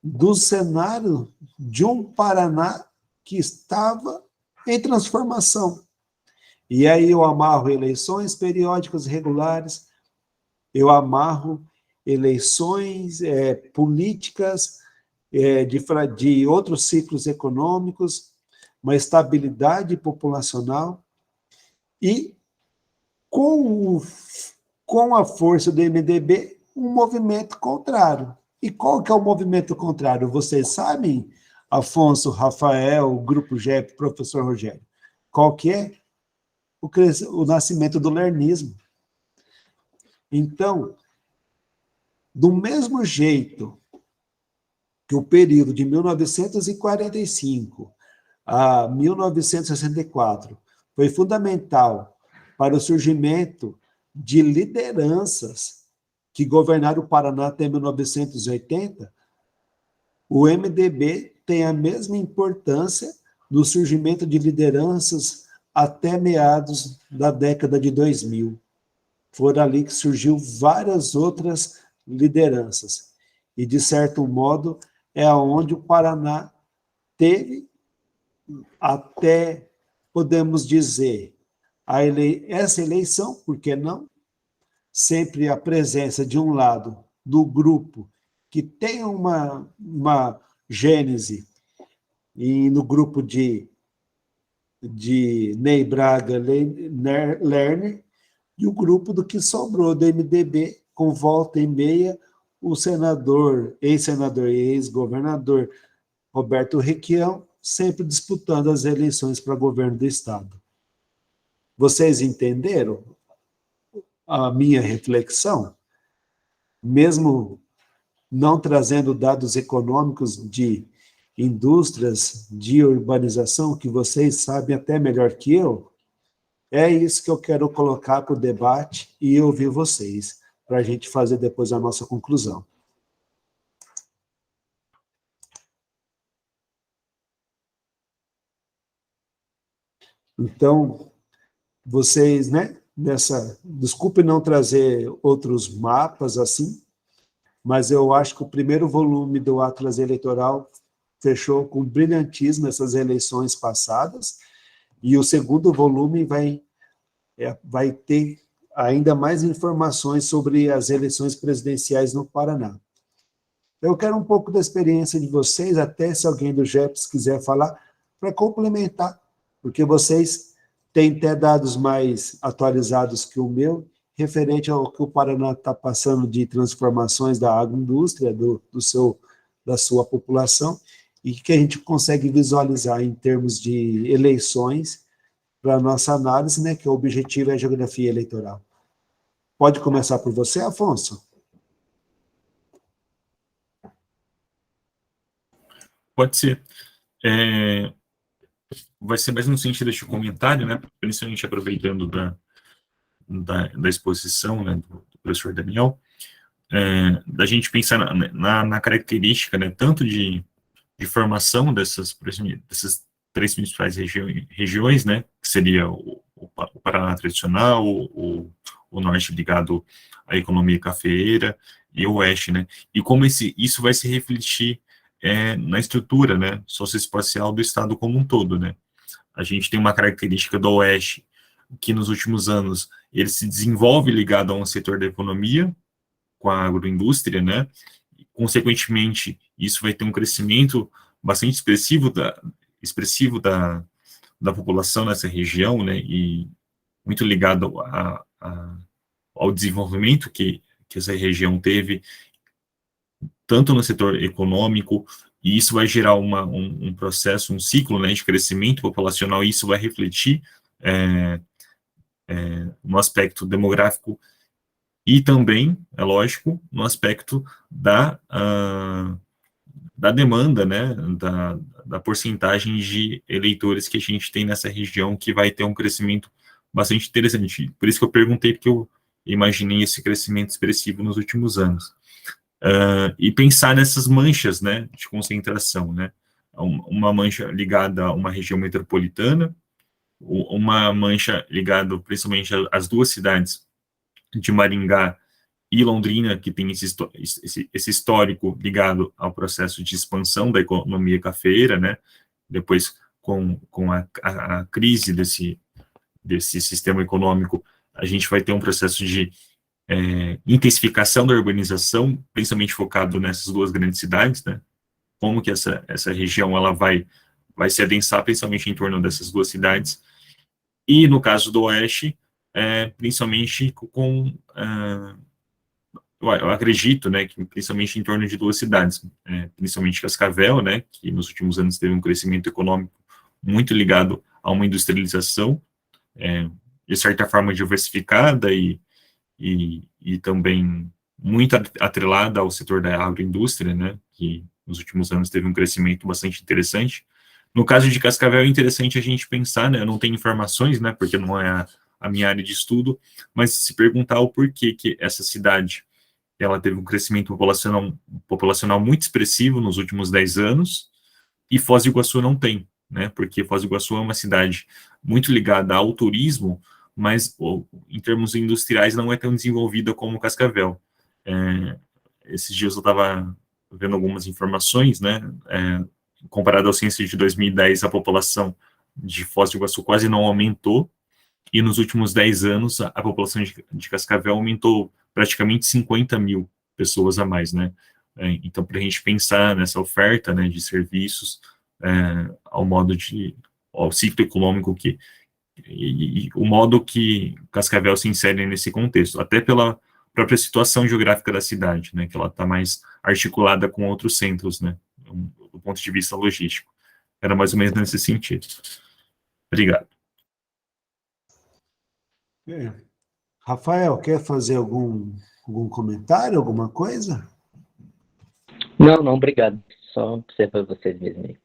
do cenário de um Paraná que estava em transformação. E aí eu amarro eleições periódicas regulares, eu amarro eleições políticas de outros ciclos econômicos, uma estabilidade populacional, e com a força do MDB, um movimento contrário. E qual que é o movimento contrário? Vocês sabem, Afonso, Rafael, Grupo GEP, professor Rogério, qual que é? O nascimento do lernismo. Então, do mesmo jeito que o período de 1945 a 1964 foi fundamental para o surgimento de lideranças que governaram o Paraná até 1980, o MDB tem a mesma importância no surgimento de lideranças até meados da década de 2000. Foram ali que surgiu várias outras lideranças. E, de certo modo, é onde o Paraná teve, até, podemos dizer, essa eleição, por que não? Sempre a presença, de um lado, do grupo que tem uma gênese, e no grupo de Ney Braga, Lerner, e o grupo do que sobrou do MDB, com volta e meia, o senador, ex-senador e ex-governador Roberto Requião, sempre disputando as eleições para governo do Estado. Vocês entenderam a minha reflexão? Mesmo não trazendo dados econômicos de indústrias, de urbanização, que vocês sabem até melhor que eu, é isso que eu quero colocar para o debate e ouvir vocês, para a gente fazer depois a nossa conclusão. Então, vocês, né, desculpe não trazer outros mapas assim, mas eu acho que o primeiro volume do Atlas Eleitoral fechou com brilhantismo essas eleições passadas, e o segundo volume vai ter ainda mais informações sobre as eleições presidenciais no Paraná. Eu quero um pouco da experiência de vocês, até se alguém do GEPS quiser falar, para complementar porque vocês têm até dados mais atualizados que o meu, referente ao que o Paraná está passando de transformações da agroindústria, da sua população, e que a gente consegue visualizar em termos de eleições para a nossa análise, né, que o objetivo é a geografia eleitoral. Pode começar por você, Afonso?
Pode ser. Vai ser mais no sentido de comentário, né, principalmente aproveitando da exposição, né, do professor Daniel, da gente pensar na característica, né, tanto de formação dessas três principais regiões, né, que seria o Paraná tradicional, o norte ligado à economia cafeeira e o oeste, né, e como isso vai se refletir na estrutura, né, socioespacial do estado como um todo, né. A gente tem uma característica do oeste que nos últimos anos ele se desenvolve ligado a um setor da economia, com a agroindústria, né, e, consequentemente, isso vai ter um crescimento bastante expressivo da população nessa região, né, e muito ligado ao desenvolvimento que essa região teve, tanto no setor econômico, e isso vai gerar um processo, um ciclo, né, de crescimento populacional, e isso vai refletir no aspecto demográfico e também, é lógico, no aspecto da demanda, né, da porcentagem de eleitores que a gente tem nessa região, que vai ter um crescimento bastante interessante. Por isso que eu perguntei, porque eu imaginei esse crescimento expressivo nos últimos anos. E pensar nessas manchas, né, de concentração, né, uma mancha ligada a uma região metropolitana, uma mancha ligada principalmente às duas cidades de Maringá e Londrina, que tem esse histórico ligado ao processo de expansão da economia cafeeira, né, depois com a crise desse sistema econômico, a gente vai ter um processo de intensificação da urbanização, principalmente focado nessas duas grandes cidades, né, como que essa região ela vai se adensar, principalmente em torno dessas duas cidades, e no caso do Oeste, principalmente eu acredito, né, que principalmente em torno de duas cidades, principalmente Cascavel, né, que nos últimos anos teve um crescimento econômico muito ligado a uma industrialização, de certa forma diversificada e também muito atrelada ao setor da agroindústria, né, que nos últimos anos teve um crescimento bastante interessante. No caso de Cascavel, é interessante a gente pensar, né, eu não tenho informações, né, porque não é a minha área de estudo, mas se perguntar o porquê que essa cidade, ela teve um crescimento populacional muito expressivo nos últimos 10 anos, e Foz do Iguaçu não tem, né, porque Foz do Iguaçu é uma cidade muito ligada ao turismo, mas em termos industriais não é tão desenvolvida como Cascavel. Esses dias eu estava vendo algumas informações, né, comparado ao censo de 2010, a população de Foz do Iguaçu quase não aumentou, e nos últimos 10 anos a população de Cascavel aumentou praticamente 50 mil pessoas a mais, né? Então, para a gente pensar nessa oferta, né, de serviços, ao ciclo econômico e o modo que Cascavel se insere nesse contexto, até pela própria situação geográfica da cidade, né, que ela está mais articulada com outros centros, né, do ponto de vista logístico. Era mais ou menos nesse sentido. Obrigado.
Rafael, quer fazer algum comentário, alguma coisa?
Não, obrigado. Só observar vocês mesmo aí.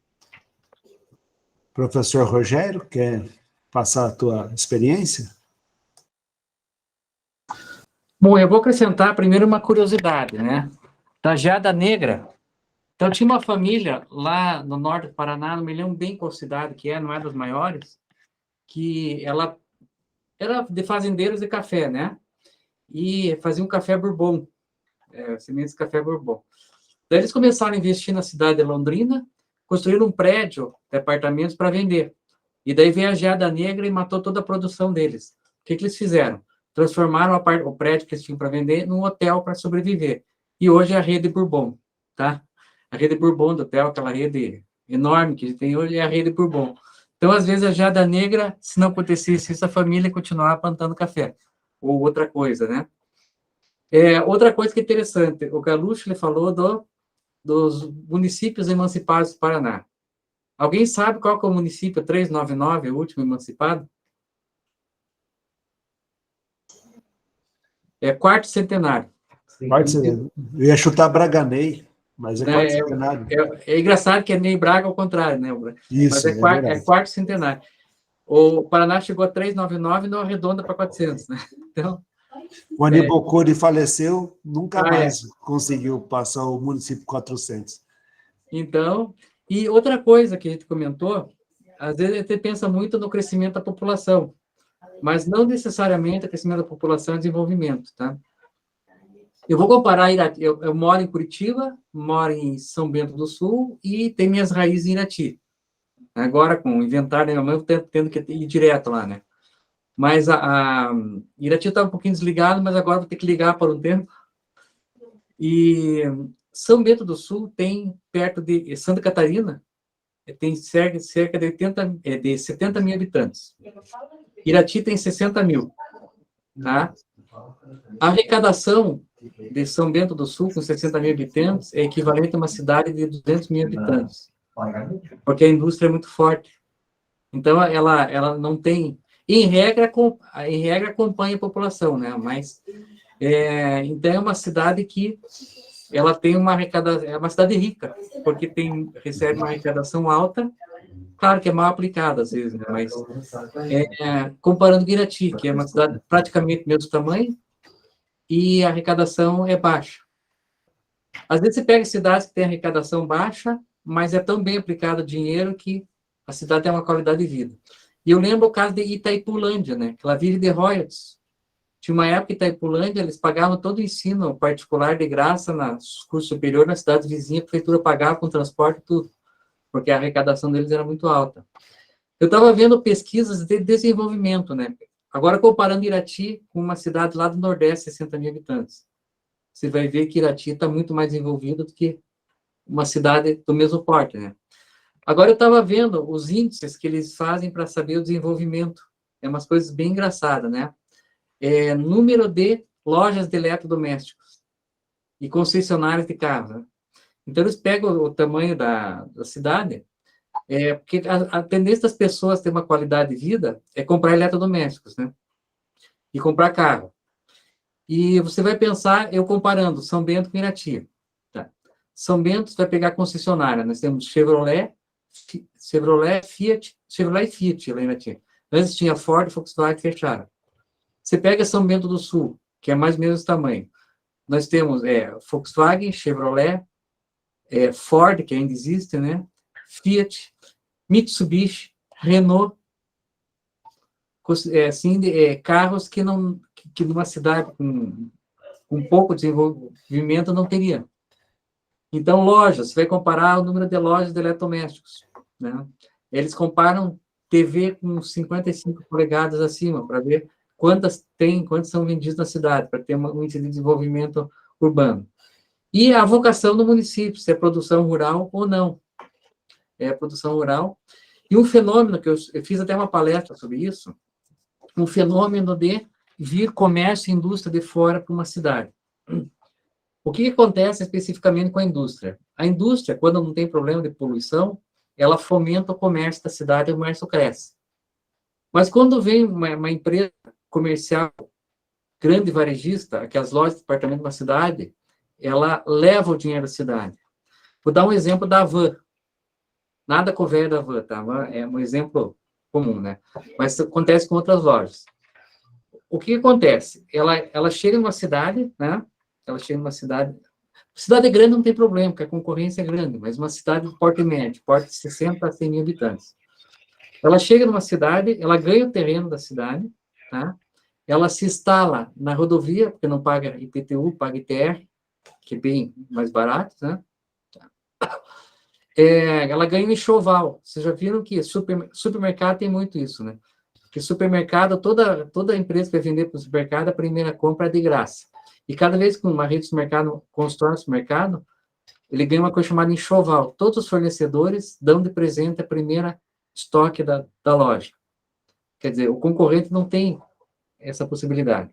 Professor Rogério, quer passar a tua experiência?
Bom, eu vou acrescentar primeiro uma curiosidade, né? Tajada Negra. Então, tinha uma família lá no norte do Paraná, não me lembro bem qual cidade que não é das maiores, que ela era de fazendeiros de café, né? E fazia um café Bourbon, sementes de café Bourbon. Daí eles começaram a investir na cidade de Londrina, construíram um prédio de apartamentos para vender. E daí veio a geada negra e matou toda a produção deles. O que eles fizeram? Transformaram o prédio que eles tinham para vender num hotel para sobreviver. E hoje é a rede Bourbon, tá? A rede Bourbon do hotel, aquela rede enorme que tem hoje, é a rede Bourbon. Então, às vezes, a geada negra, se não acontecesse isso, a família continuava plantando café, ou outra coisa, né? Outra coisa que é interessante, o Galucci, ele falou dos municípios emancipados do Paraná. Alguém sabe qual que é o município 399, o último emancipado? É Quarto Centenário.
Quarto centenário. Eu ia chutar Braganei, mas é quarto centenário.
É engraçado que é Ney Braga ao contrário, né?
Isso,
Mas
é verdade.
é Quarto Centenário. O Paraná chegou a 399 e não arredonda para 400, né? Então,
O Aníbal Cury faleceu, nunca
Ah,
mais conseguiu passar o município 400.
então, e outra coisa que a gente comentou, às vezes a gente pensa muito no crescimento da população, mas não necessariamente o crescimento da população é desenvolvimento, tá? Eu vou comparar Irati, eu moro em Curitiba, moro em São Bento do Sul e tenho minhas raízes em Irati. Agora, com o inventário da minha mãe, eu estou tendo que ir direto lá, né? Mas a Irati está um pouquinho desligado, mas agora vou ter que ligar por um tempo. E São Bento do Sul tem, perto de Santa Catarina, tem cerca de 70 mil habitantes. Irati tem 60 mil. Tá? A arrecadação de São Bento do Sul, com 60 mil habitantes, é equivalente a uma cidade de 200 mil habitantes. Porque a indústria é muito forte. Então, ela não tem... Em regra, acompanha a população, né? Mas, então, é uma cidade que ela tem uma arrecadação... É uma cidade rica, porque recebe uma arrecadação alta, claro que é mal aplicada, às vezes, né? Mas comparando com Irati, que é uma cidade praticamente do mesmo tamanho, e a arrecadação é baixa. Às vezes você pega cidades que têm arrecadação baixa, mas é tão bem aplicado o dinheiro que a cidade tem uma qualidade de vida. E eu lembro o caso de Itaipulândia, né? Que ela vive de royalties. Tinha uma época em Itaipulândia, eles pagavam todo o ensino particular de graça no curso superior, nas cidades vizinhas, a prefeitura pagava com transporte e tudo, porque a arrecadação deles era muito alta. Eu estava vendo pesquisas de desenvolvimento, né? Agora, comparando Irati com uma cidade lá do Nordeste, 60 mil habitantes. Você vai ver que Irati está muito mais envolvida do que uma cidade do mesmo porte, né? Agora, eu estava vendo os índices que eles fazem para saber o desenvolvimento. É umas coisas bem engraçadas, né? Número de lojas de eletrodomésticos e concessionárias de carros. Né? Então, eles pegam o tamanho da cidade, porque a tendência das pessoas ter uma qualidade de vida é comprar eletrodomésticos, né? E comprar carro. E você vai pensar, eu comparando São Bento com Irati. Tá? São Bento vai pegar concessionária. Nós temos Chevrolet Fiat lá em Irati. Antes tinha Ford, Volkswagen, fecharam. Você pega São Bento do Sul, que é mais ou menos esse tamanho. Nós temos Volkswagen, Chevrolet, Ford, que ainda existe, né? Fiat, Mitsubishi, Renault, carros que numa cidade com pouco desenvolvimento não teria. Então, lojas, você vai comparar o número de lojas de eletrodomésticos, né? Eles comparam TV com 55 polegadas acima, para ver quantas são vendidas na cidade, para ter um índice de desenvolvimento urbano. E a vocação do município, se é produção rural ou não. É produção rural. E um fenômeno que eu fiz até uma palestra sobre isso, um fenômeno de vir comércio e indústria de fora para uma cidade. O que acontece especificamente com a indústria? A indústria, quando não tem problema de poluição, ela fomenta o comércio da cidade e o comércio cresce. Mas quando vem uma empresa comercial grande varejista, aquelas lojas de departamento de uma cidade, ela leva o dinheiro da cidade. Vou dar um exemplo da Havan. Nada com o velho da Havan, tá? É um exemplo comum, né? Mas acontece com outras lojas. O que acontece? Ela chega numa cidade, né? Ela chega numa cidade... Cidade grande não tem problema, porque a concorrência é grande, mas uma cidade de porte médio, porte de 60 a 100 mil habitantes. Ela chega numa cidade, ela ganha o terreno da cidade, tá? Ela se instala na rodovia, porque não paga IPTU, paga ITR, que é bem mais barato, né? Ela ganha um enxoval. Vocês já viram que supermercado tem muito isso, né? Porque supermercado, toda empresa que vai vender para o supermercado, a primeira compra é de graça. E cada vez que uma rede de supermercado constrói um supermercado, ele ganha uma coisa chamada enxoval. Todos os fornecedores dão de presente a primeira estoque da loja. Quer dizer, o concorrente não tem essa possibilidade.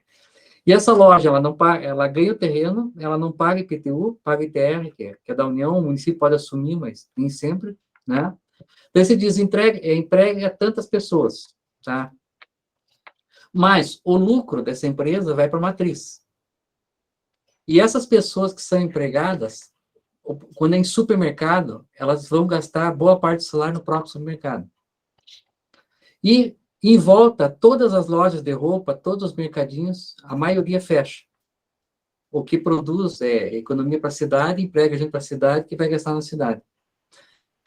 E essa loja, ela não paga, ela ganha o terreno, ela não paga IPTU, paga ITR, que é da União, o município pode assumir, mas nem sempre, né? Daí se diz, entregue a tantas pessoas, tá? Mas o lucro dessa empresa vai para a matriz. E essas pessoas que são empregadas, quando é em supermercado, elas vão gastar boa parte do salário no próprio supermercado. E em volta, todas as lojas de roupa, todos os mercadinhos, a maioria fecha. O que produz é economia para a cidade, emprega gente para a cidade, que vai gastar na cidade.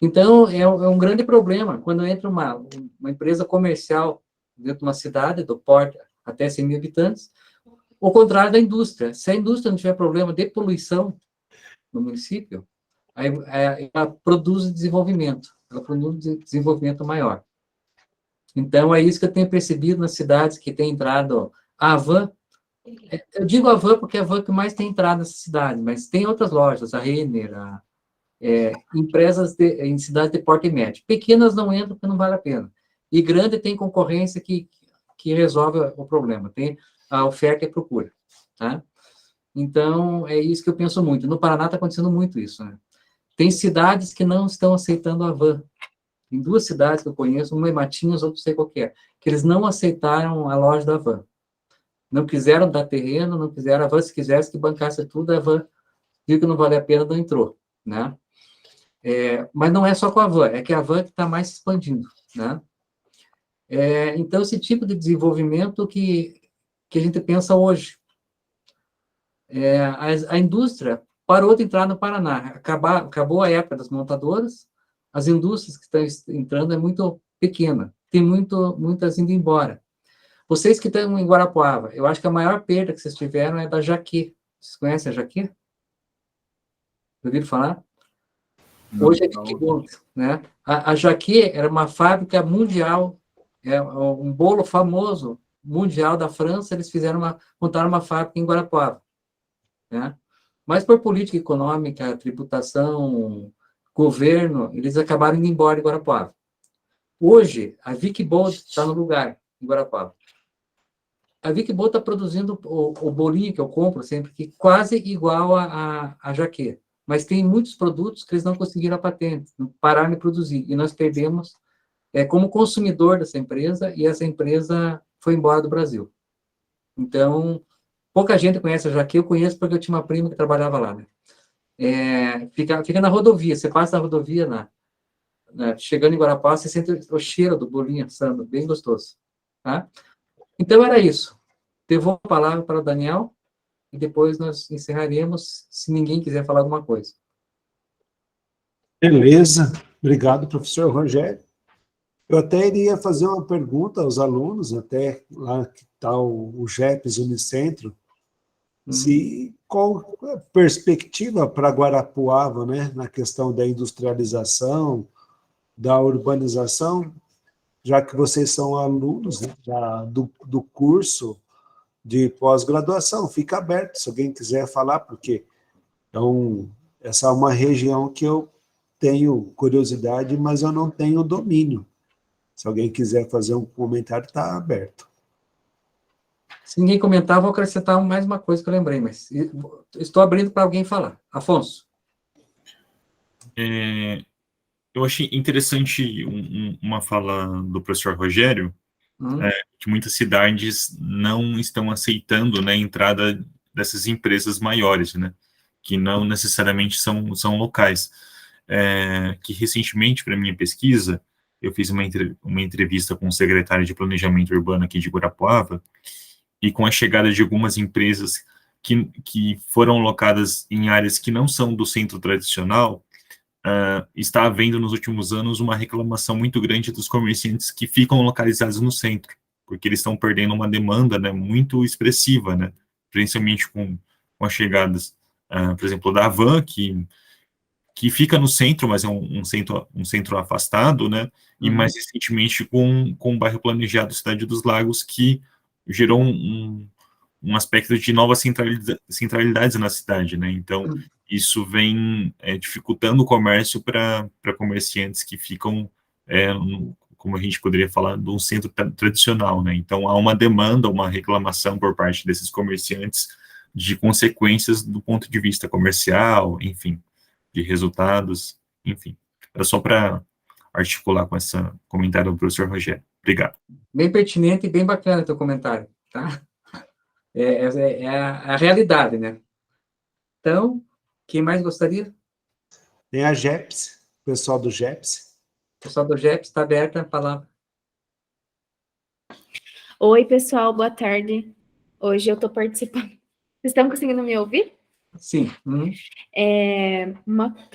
Então, é um grande problema quando entra uma empresa comercial dentro de uma cidade, do porte até 100 mil habitantes, o contrário da indústria. Se a indústria não tiver problema de poluição no município, aí ela produz desenvolvimento, ela produz desenvolvimento maior. Então, é isso que eu tenho percebido nas cidades que tem entrado a van. Eu digo a van porque é a van que mais tem entrado nessa cidade, mas tem outras lojas, a Renner, empresas em cidades de porte médio. Pequenas não entram porque não vale a pena. E grande tem concorrência que resolve o problema. Tem a oferta e a procura. Tá? Então, é isso que eu penso muito. No Paraná está acontecendo muito isso. Né? Tem cidades que não estão aceitando a van. Tem 2 cidades que eu conheço, uma é Matinhos, outra não sei qual que é, que eles não aceitaram a loja da van. Não quiseram dar terreno, não quiseram a van, se quisesse que bancasse tudo, a van viu que não vale a pena, não entrou, né? Mas não é só com a van, é que a van que está mais se expandindo, né? Então, esse tipo de desenvolvimento que a gente pensa hoje. A indústria parou de entrar no Paraná, acabou a época das montadoras, as indústrias que estão entrando é muito pequena, tem muitas indo embora. Vocês que estão em Guarapuava, eu acho que a maior perda que vocês tiveram é da Jaquê. Vocês conhecem a Jaquê? Ouviram falar? Hoje é que bom, né? A Jaquê era uma fábrica mundial, um bolo famoso mundial da França, eles montaram uma fábrica em Guarapuava, né? Mas por política econômica, tributação, governo, eles acabaram indo embora de Guarapuava. Hoje, a Vic Bold está no lugar, em Guarapuava. A Vic Bold está produzindo o bolinho que eu compro sempre, que quase igual a Jaquê. Mas tem muitos produtos que eles não conseguiram a patente, não pararam de produzir. E nós perdemos como consumidor dessa empresa, e essa empresa foi embora do Brasil. Então, pouca gente conhece a Jaquê, eu conheço porque eu tinha uma prima que trabalhava lá. Né? Fica na rodovia, você passa na rodovia, chegando em Guarapá, você sente o cheiro do bolinho assando, bem gostoso. Tá? Então, era isso. Devolvo a palavra para o Daniel, e depois nós encerraremos, se ninguém quiser falar alguma coisa.
Beleza. Obrigado, professor Rogério. Eu até iria fazer uma pergunta aos alunos, até lá que está o GEPS Unicentro, qual a perspectiva para Guarapuava, né, na questão da industrialização, da urbanização, já que vocês são alunos, né, do curso de pós-graduação. Fica aberto, se alguém quiser falar, porque então, essa é uma região que eu tenho curiosidade, mas eu não tenho domínio. Se alguém quiser fazer um comentário, está aberto.
Se ninguém comentar, vou acrescentar mais uma coisa que eu lembrei, mas estou abrindo para alguém falar. Afonso.
Eu achei interessante uma fala do professor Rogério, que muitas cidades não estão aceitando, né, a entrada dessas empresas maiores, né, que não necessariamente são locais. Que recentemente, para minha pesquisa, eu fiz uma entrevista com o secretário de Planejamento Urbano aqui de Guarapuava, e com a chegada de algumas empresas que foram locadas em áreas que não são do centro tradicional, está havendo nos últimos anos uma reclamação muito grande dos comerciantes que ficam localizados no centro, porque eles estão perdendo uma demanda, né, muito expressiva, né, principalmente com as chegadas, por exemplo, da Havan, que fica no centro, mas é um centro afastado, né, e mais recentemente com o bairro planejado Cidade dos Lagos, que gerou um aspecto de novas centralidades na cidade, né, então isso vem dificultando o comércio para comerciantes que ficam como a gente poderia falar, de um centro tradicional, né? Então, há uma demanda, uma reclamação por parte desses comerciantes de consequências do ponto de vista comercial, enfim, de resultados, enfim. Era só para articular com esse comentário do professor Rogério. Obrigado.
Bem pertinente e bem bacana o teu comentário, tá? É a realidade, né? Então, quem mais gostaria?
Tem a GEPS, o pessoal do GEPS.
O pessoal do GEPS está aberta a palavra.
Oi, pessoal, boa tarde. Hoje eu estou participando. Vocês estão conseguindo me ouvir?
Sim.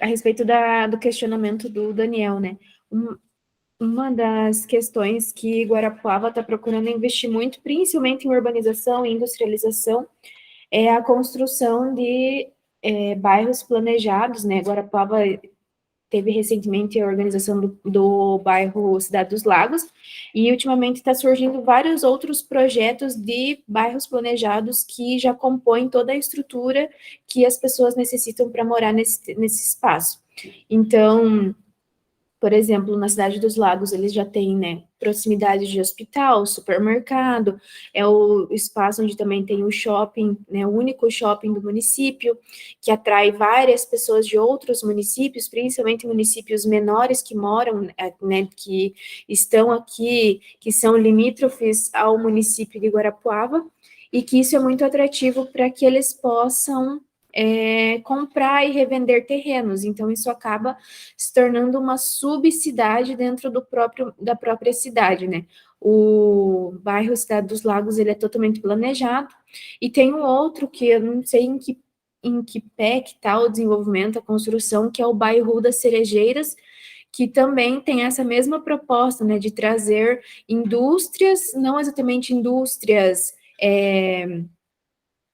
A respeito do questionamento do Daniel, né? Uma das questões que Guarapuava está procurando investir muito, principalmente em urbanização e industrialização, é a construção de bairros planejados, né? Guarapuava teve recentemente a organização do bairro Cidade dos Lagos, e ultimamente está surgindo vários outros projetos de bairros planejados que já compõem toda a estrutura que as pessoas necessitam para morar nesse espaço. Então, por exemplo, na Cidade dos Lagos, eles já têm, né, proximidade de hospital, supermercado, é o espaço onde também tem o shopping, né, o único shopping do município, que atrai várias pessoas de outros municípios, principalmente municípios menores que moram, né, que estão aqui, que são limítrofes ao município de Guarapuava, e que isso é muito atrativo para que eles possam comprar e revender terrenos. Então, isso acaba se tornando uma subcidade dentro da própria cidade, né? O bairro Cidade dos Lagos, ele é totalmente planejado, e tem um outro que eu não sei em que pé que está o desenvolvimento, a construção, que é o bairro das Cerejeiras, que também tem essa mesma proposta, né, de trazer indústrias, não exatamente indústrias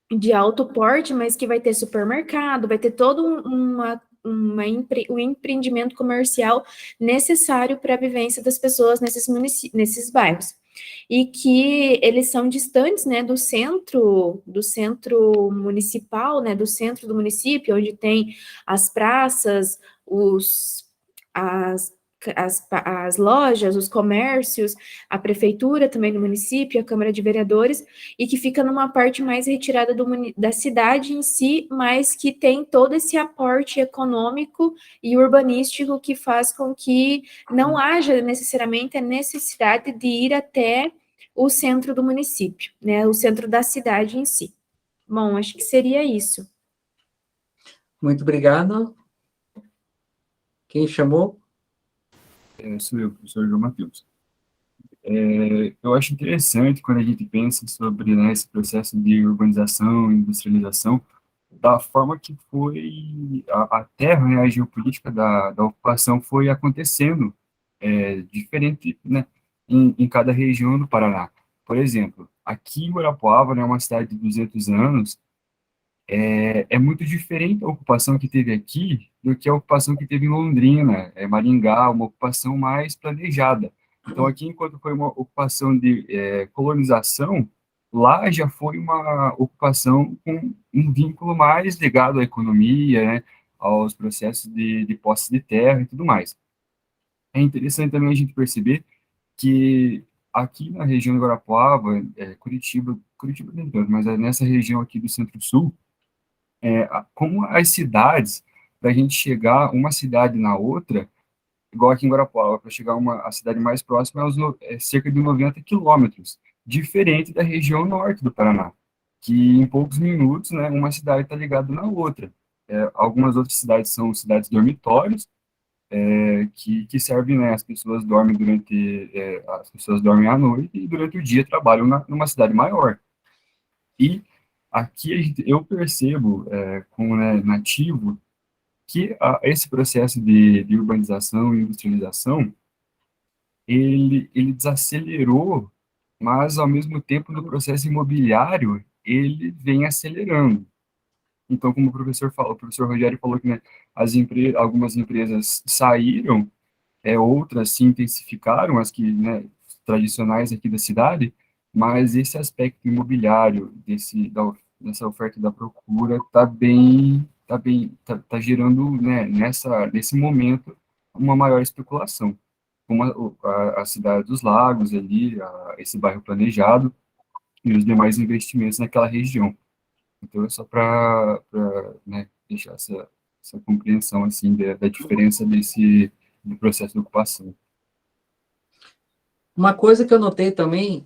de alto porte, mas que vai ter supermercado, vai ter todo um empreendimento comercial necessário para a vivência das pessoas nesses bairros. E que eles são distantes, né, do centro municipal, né, do centro do município, onde tem as praças, as lojas, os comércios, a prefeitura também do município, a Câmara de Vereadores, e que fica numa parte mais retirada da cidade em si, mas que tem todo esse aporte econômico e urbanístico que faz com que não haja necessariamente a necessidade de ir até o centro do município, né, o centro da cidade em si. Bom, acho que seria isso.
Muito obrigado. Quem chamou?
Sou eu, professor João Matheus. Eu acho interessante quando a gente pensa sobre, né, esse processo de urbanização, industrialização, da forma que foi a terra, né, a geopolítica da ocupação foi acontecendo, diferente, né, em cada região do Paraná. Por exemplo, aqui em Guarapuava, né, uma cidade de 200 anos, é muito diferente a ocupação que teve aqui do que a ocupação que teve em Londrina, Maringá, uma ocupação mais planejada. Então, aqui, enquanto foi uma ocupação de colonização, lá já foi uma ocupação com um vínculo mais ligado à economia, né, aos processos de posse de terra e tudo mais. É interessante também a gente perceber que aqui na região de Guarapuava, Curitiba nem tanto, mas nessa região aqui do Centro-Sul, como as cidades, para a gente chegar uma cidade na outra, igual aqui em Guarapuava, para chegar a cidade mais próxima é cerca de 90 quilômetros, diferente da região norte do Paraná, que em poucos minutos, né, uma cidade está ligada na outra. Algumas outras cidades são cidades dormitórios, que servem, né, as pessoas dormem as pessoas dormem à noite e durante o dia trabalham numa cidade maior. E aqui eu percebo, como, né, nativo, que esse processo de urbanização e industrialização, ele desacelerou, mas, ao mesmo tempo, no processo imobiliário, ele vem acelerando. Então, como o professor Rogério falou que, né, algumas empresas saíram, outras se intensificaram, as que, né, tradicionais aqui da cidade, mas esse aspecto imobiliário dessa oferta e da procura tá gerando, né, nesse momento, uma maior especulação. como a cidade dos Lagos ali, esse bairro planejado e os demais investimentos naquela região. Então, é só para né, deixar essa compreensão assim da diferença do processo de ocupação.
Uma coisa que eu notei também,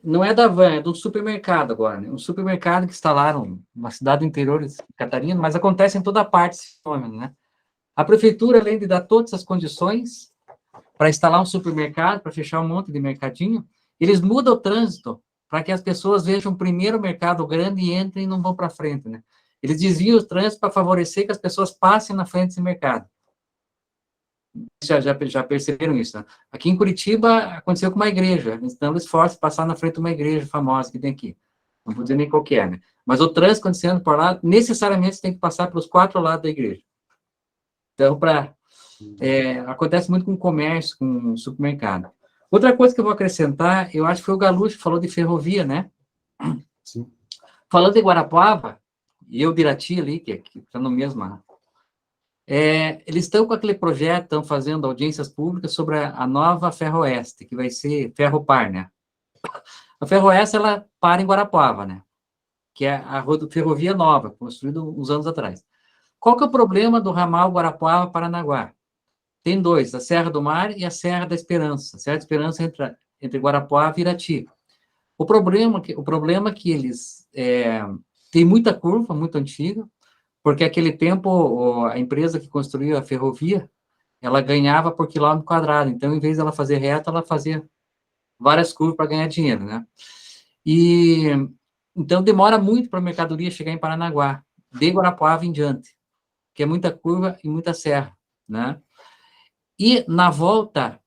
não é da van, é do supermercado agora, né? Um supermercado que instalaram numa cidade do interior de Catarina, mas acontece em toda parte esse fenômeno, né? A prefeitura, além de dar todas as condições para instalar um supermercado, para fechar um monte de mercadinho, eles mudam o trânsito para que as pessoas vejam primeiro o mercado grande e entrem e não vão para frente, né? Eles desviam o trânsito para favorecer que as pessoas passem na frente desse mercado. Já perceberam isso, né? Aqui em Curitiba aconteceu com uma igreja, eles dando esforço para passar na frente de uma igreja famosa que tem aqui. Não vou dizer nem qual que é, né? Mas o trânsito acontecendo por lá, necessariamente você tem que passar pelos 4 lados da igreja. Então, acontece muito com o comércio, com o supermercado. Outra coisa que eu vou acrescentar, eu acho que foi o Galucho que falou de ferrovia, né?
Sim.
Falando de Guarapuava, e eu de Irati ali, que está no mesmo... eles estão com aquele projeto, estão fazendo audiências públicas sobre a nova Ferroeste, que vai ser Ferropar, né? A Ferroeste, ela para em Guarapuava, né? Que é a ferrovia nova, construída uns anos atrás. Qual que é o problema do ramal Guarapuava-Paranaguá? Tem 2, a Serra do Mar e a Serra da Esperança. A Serra da Esperança entre Guarapuava e Irati. O problema é que eles têm muita curva, muito antiga, porque naquele tempo a empresa que construiu a ferrovia, ela ganhava por quilômetro quadrado. Então, em vez de ela fazer reta, ela fazia várias curvas para ganhar dinheiro, né? E então demora muito para a mercadoria chegar em Paranaguá, de Guarapuava em diante, que é muita curva e muita serra, né? E na volta,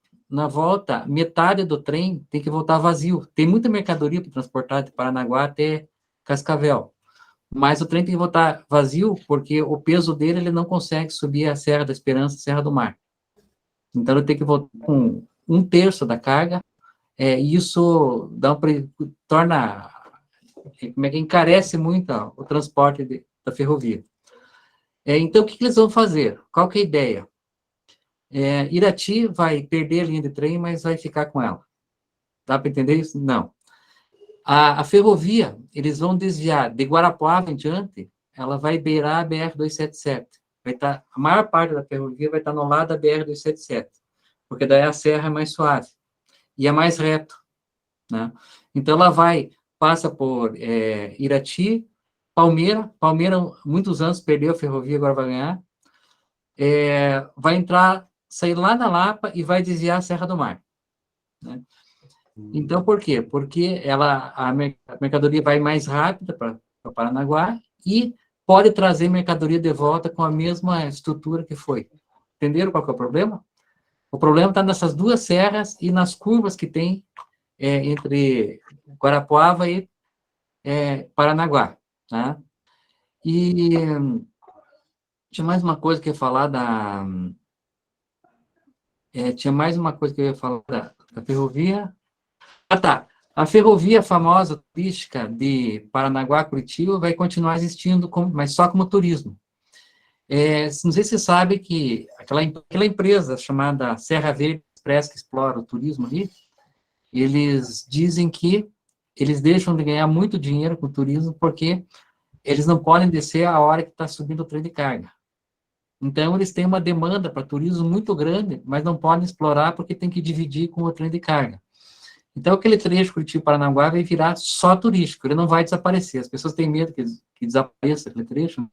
metade do trem tem que voltar vazio. Tem muita mercadoria para transportar de Paranaguá até Cascavel. Mas o trem tem que voltar vazio porque o peso dele ele não consegue subir a Serra da Esperança, a Serra do Mar. Então ele tem que voltar com 1/3 da carga. E isso torna, encarece muito o transporte da ferrovia. Então o que eles vão fazer? Qual que é a ideia? Irati vai perder a linha de trem, mas vai ficar com ela. Dá para entender isso? Não. A ferrovia, eles vão desviar de Guarapuava em diante, ela vai beirar a BR-277. A maior parte da ferrovia vai estar no lado da BR-277, porque daí a serra é mais suave e é mais reto, né? Então, ela passa por Irati, Palmeira, muitos anos perdeu a ferrovia, agora vai ganhar, vai sair lá na Lapa e vai desviar a Serra do Mar, né? Então, por quê? Porque a mercadoria vai mais rápida para Paranaguá e pode trazer mercadoria de volta com a mesma estrutura que foi. Entenderam qual que é o problema? O problema está nessas 2 serras e nas curvas que tem entre Guarapuava e Paranaguá, tá? E tinha mais uma coisa que eu ia falar da ferrovia. Ah, tá. A ferrovia famosa turística de Paranaguá a Curitiba vai continuar existindo, mas só como turismo. Não sei se você sabe que aquela empresa chamada Serra Verde Express, que explora o turismo ali, eles dizem que eles deixam de ganhar muito dinheiro com o turismo porque eles não podem descer a hora que está subindo o trem de carga. Então, eles têm uma demanda para turismo muito grande, mas não podem explorar porque tem que dividir com o trem de carga. Então, aquele trecho Curitiba-Paranaguá vai virar só turístico, ele não vai desaparecer. As pessoas têm medo que desapareça aquele trecho.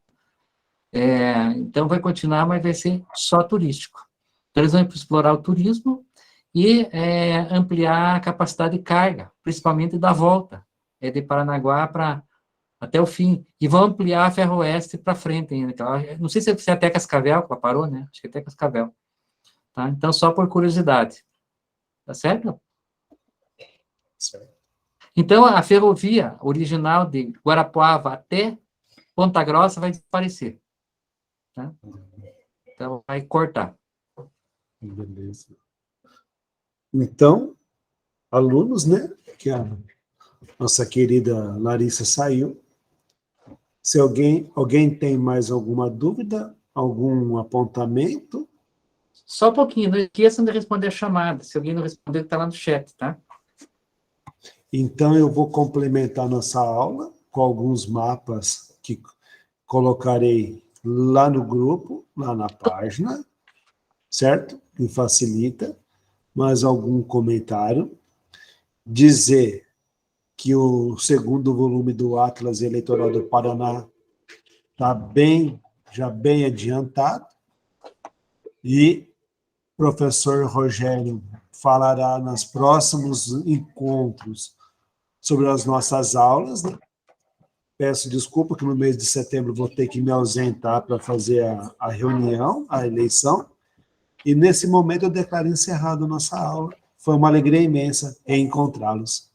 Então, vai continuar, mas vai ser só turístico. Então, eles vão explorar o turismo e ampliar a capacidade de carga, principalmente da volta, de Paranaguá até o fim. E vão ampliar a Ferroeste para frente ainda. Não sei se é até Cascavel, que ela parou, né? Acho que é até Cascavel. Tá? Então, só por curiosidade. Tá certo? Então, a ferrovia original de Guarapuava até Ponta Grossa vai desaparecer. Tá? Então, vai cortar.
Beleza. Então, alunos, né? Que a nossa querida Larissa saiu. Se alguém tem mais alguma dúvida, algum apontamento,
Só um pouquinho, não esqueçam de responder a chamada. Se alguém não responder, está lá no chat, tá?
Então, eu vou complementar nossa aula com alguns mapas que colocarei lá no grupo, lá na página, certo? Que facilita. Mais algum comentário. Dizer que o segundo volume do Atlas Eleitoral do Paraná está já bem adiantado, e o professor Rogério falará nos próximos encontros sobre as nossas aulas, né? Peço desculpa que no mês de setembro vou ter que me ausentar para fazer a reunião, a eleição, e nesse momento eu declaro encerrado a nossa aula. Foi uma alegria imensa encontrá-los.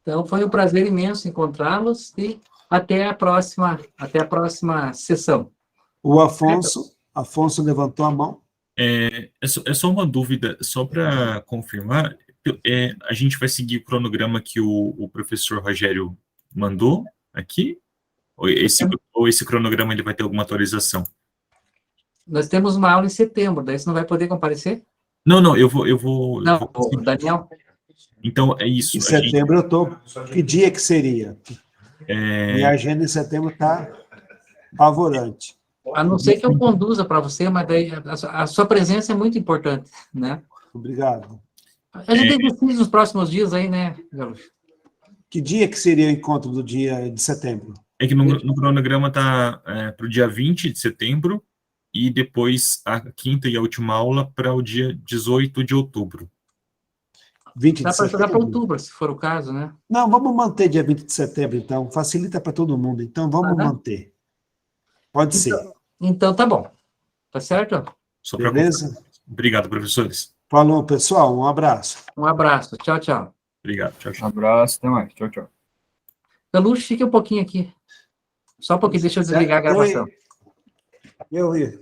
Então, foi um prazer imenso encontrá-los e até a próxima sessão.
O Afonso levantou a mão.
É só uma dúvida, só para confirmar, a gente vai seguir o cronograma que o professor Rogério mandou aqui? Ou esse cronograma ele vai ter alguma atualização?
Nós temos uma aula em setembro, daí você não vai poder comparecer?
Não, eu vou...
Não, o Daniel?
Então, é isso.
Em setembro eu estou... Que dia que seria?
É,
Minha agenda em setembro está favorante.
A não ser que eu conduza para você, mas daí a sua presença é muito importante, né?
Obrigado.
A gente decide nos próximos dias aí, né, Galucho?
Que dia que seria o encontro do dia de setembro?
É que no cronograma está para o dia 20 de setembro e depois a quinta e a última aula para o dia 18 de outubro.
20
Dá
de
para jogar para
setembro?
outubro, se for o caso, né?
Não, vamos manter dia 20 de setembro, então. Facilita para todo mundo. Então, vamos manter. Pode ser.
Então, tá bom. Tá certo?
Beleza?
Obrigado, professores.
Falou, pessoal. Um abraço.
Um abraço. Tchau, tchau.
Obrigado. Tchau,
Um
tchau.
abraço, até mais. Tchau, tchau.
Galucho, fique um pouquinho aqui. Só um pouquinho, deixa eu desligar a gravação.
Eu ia.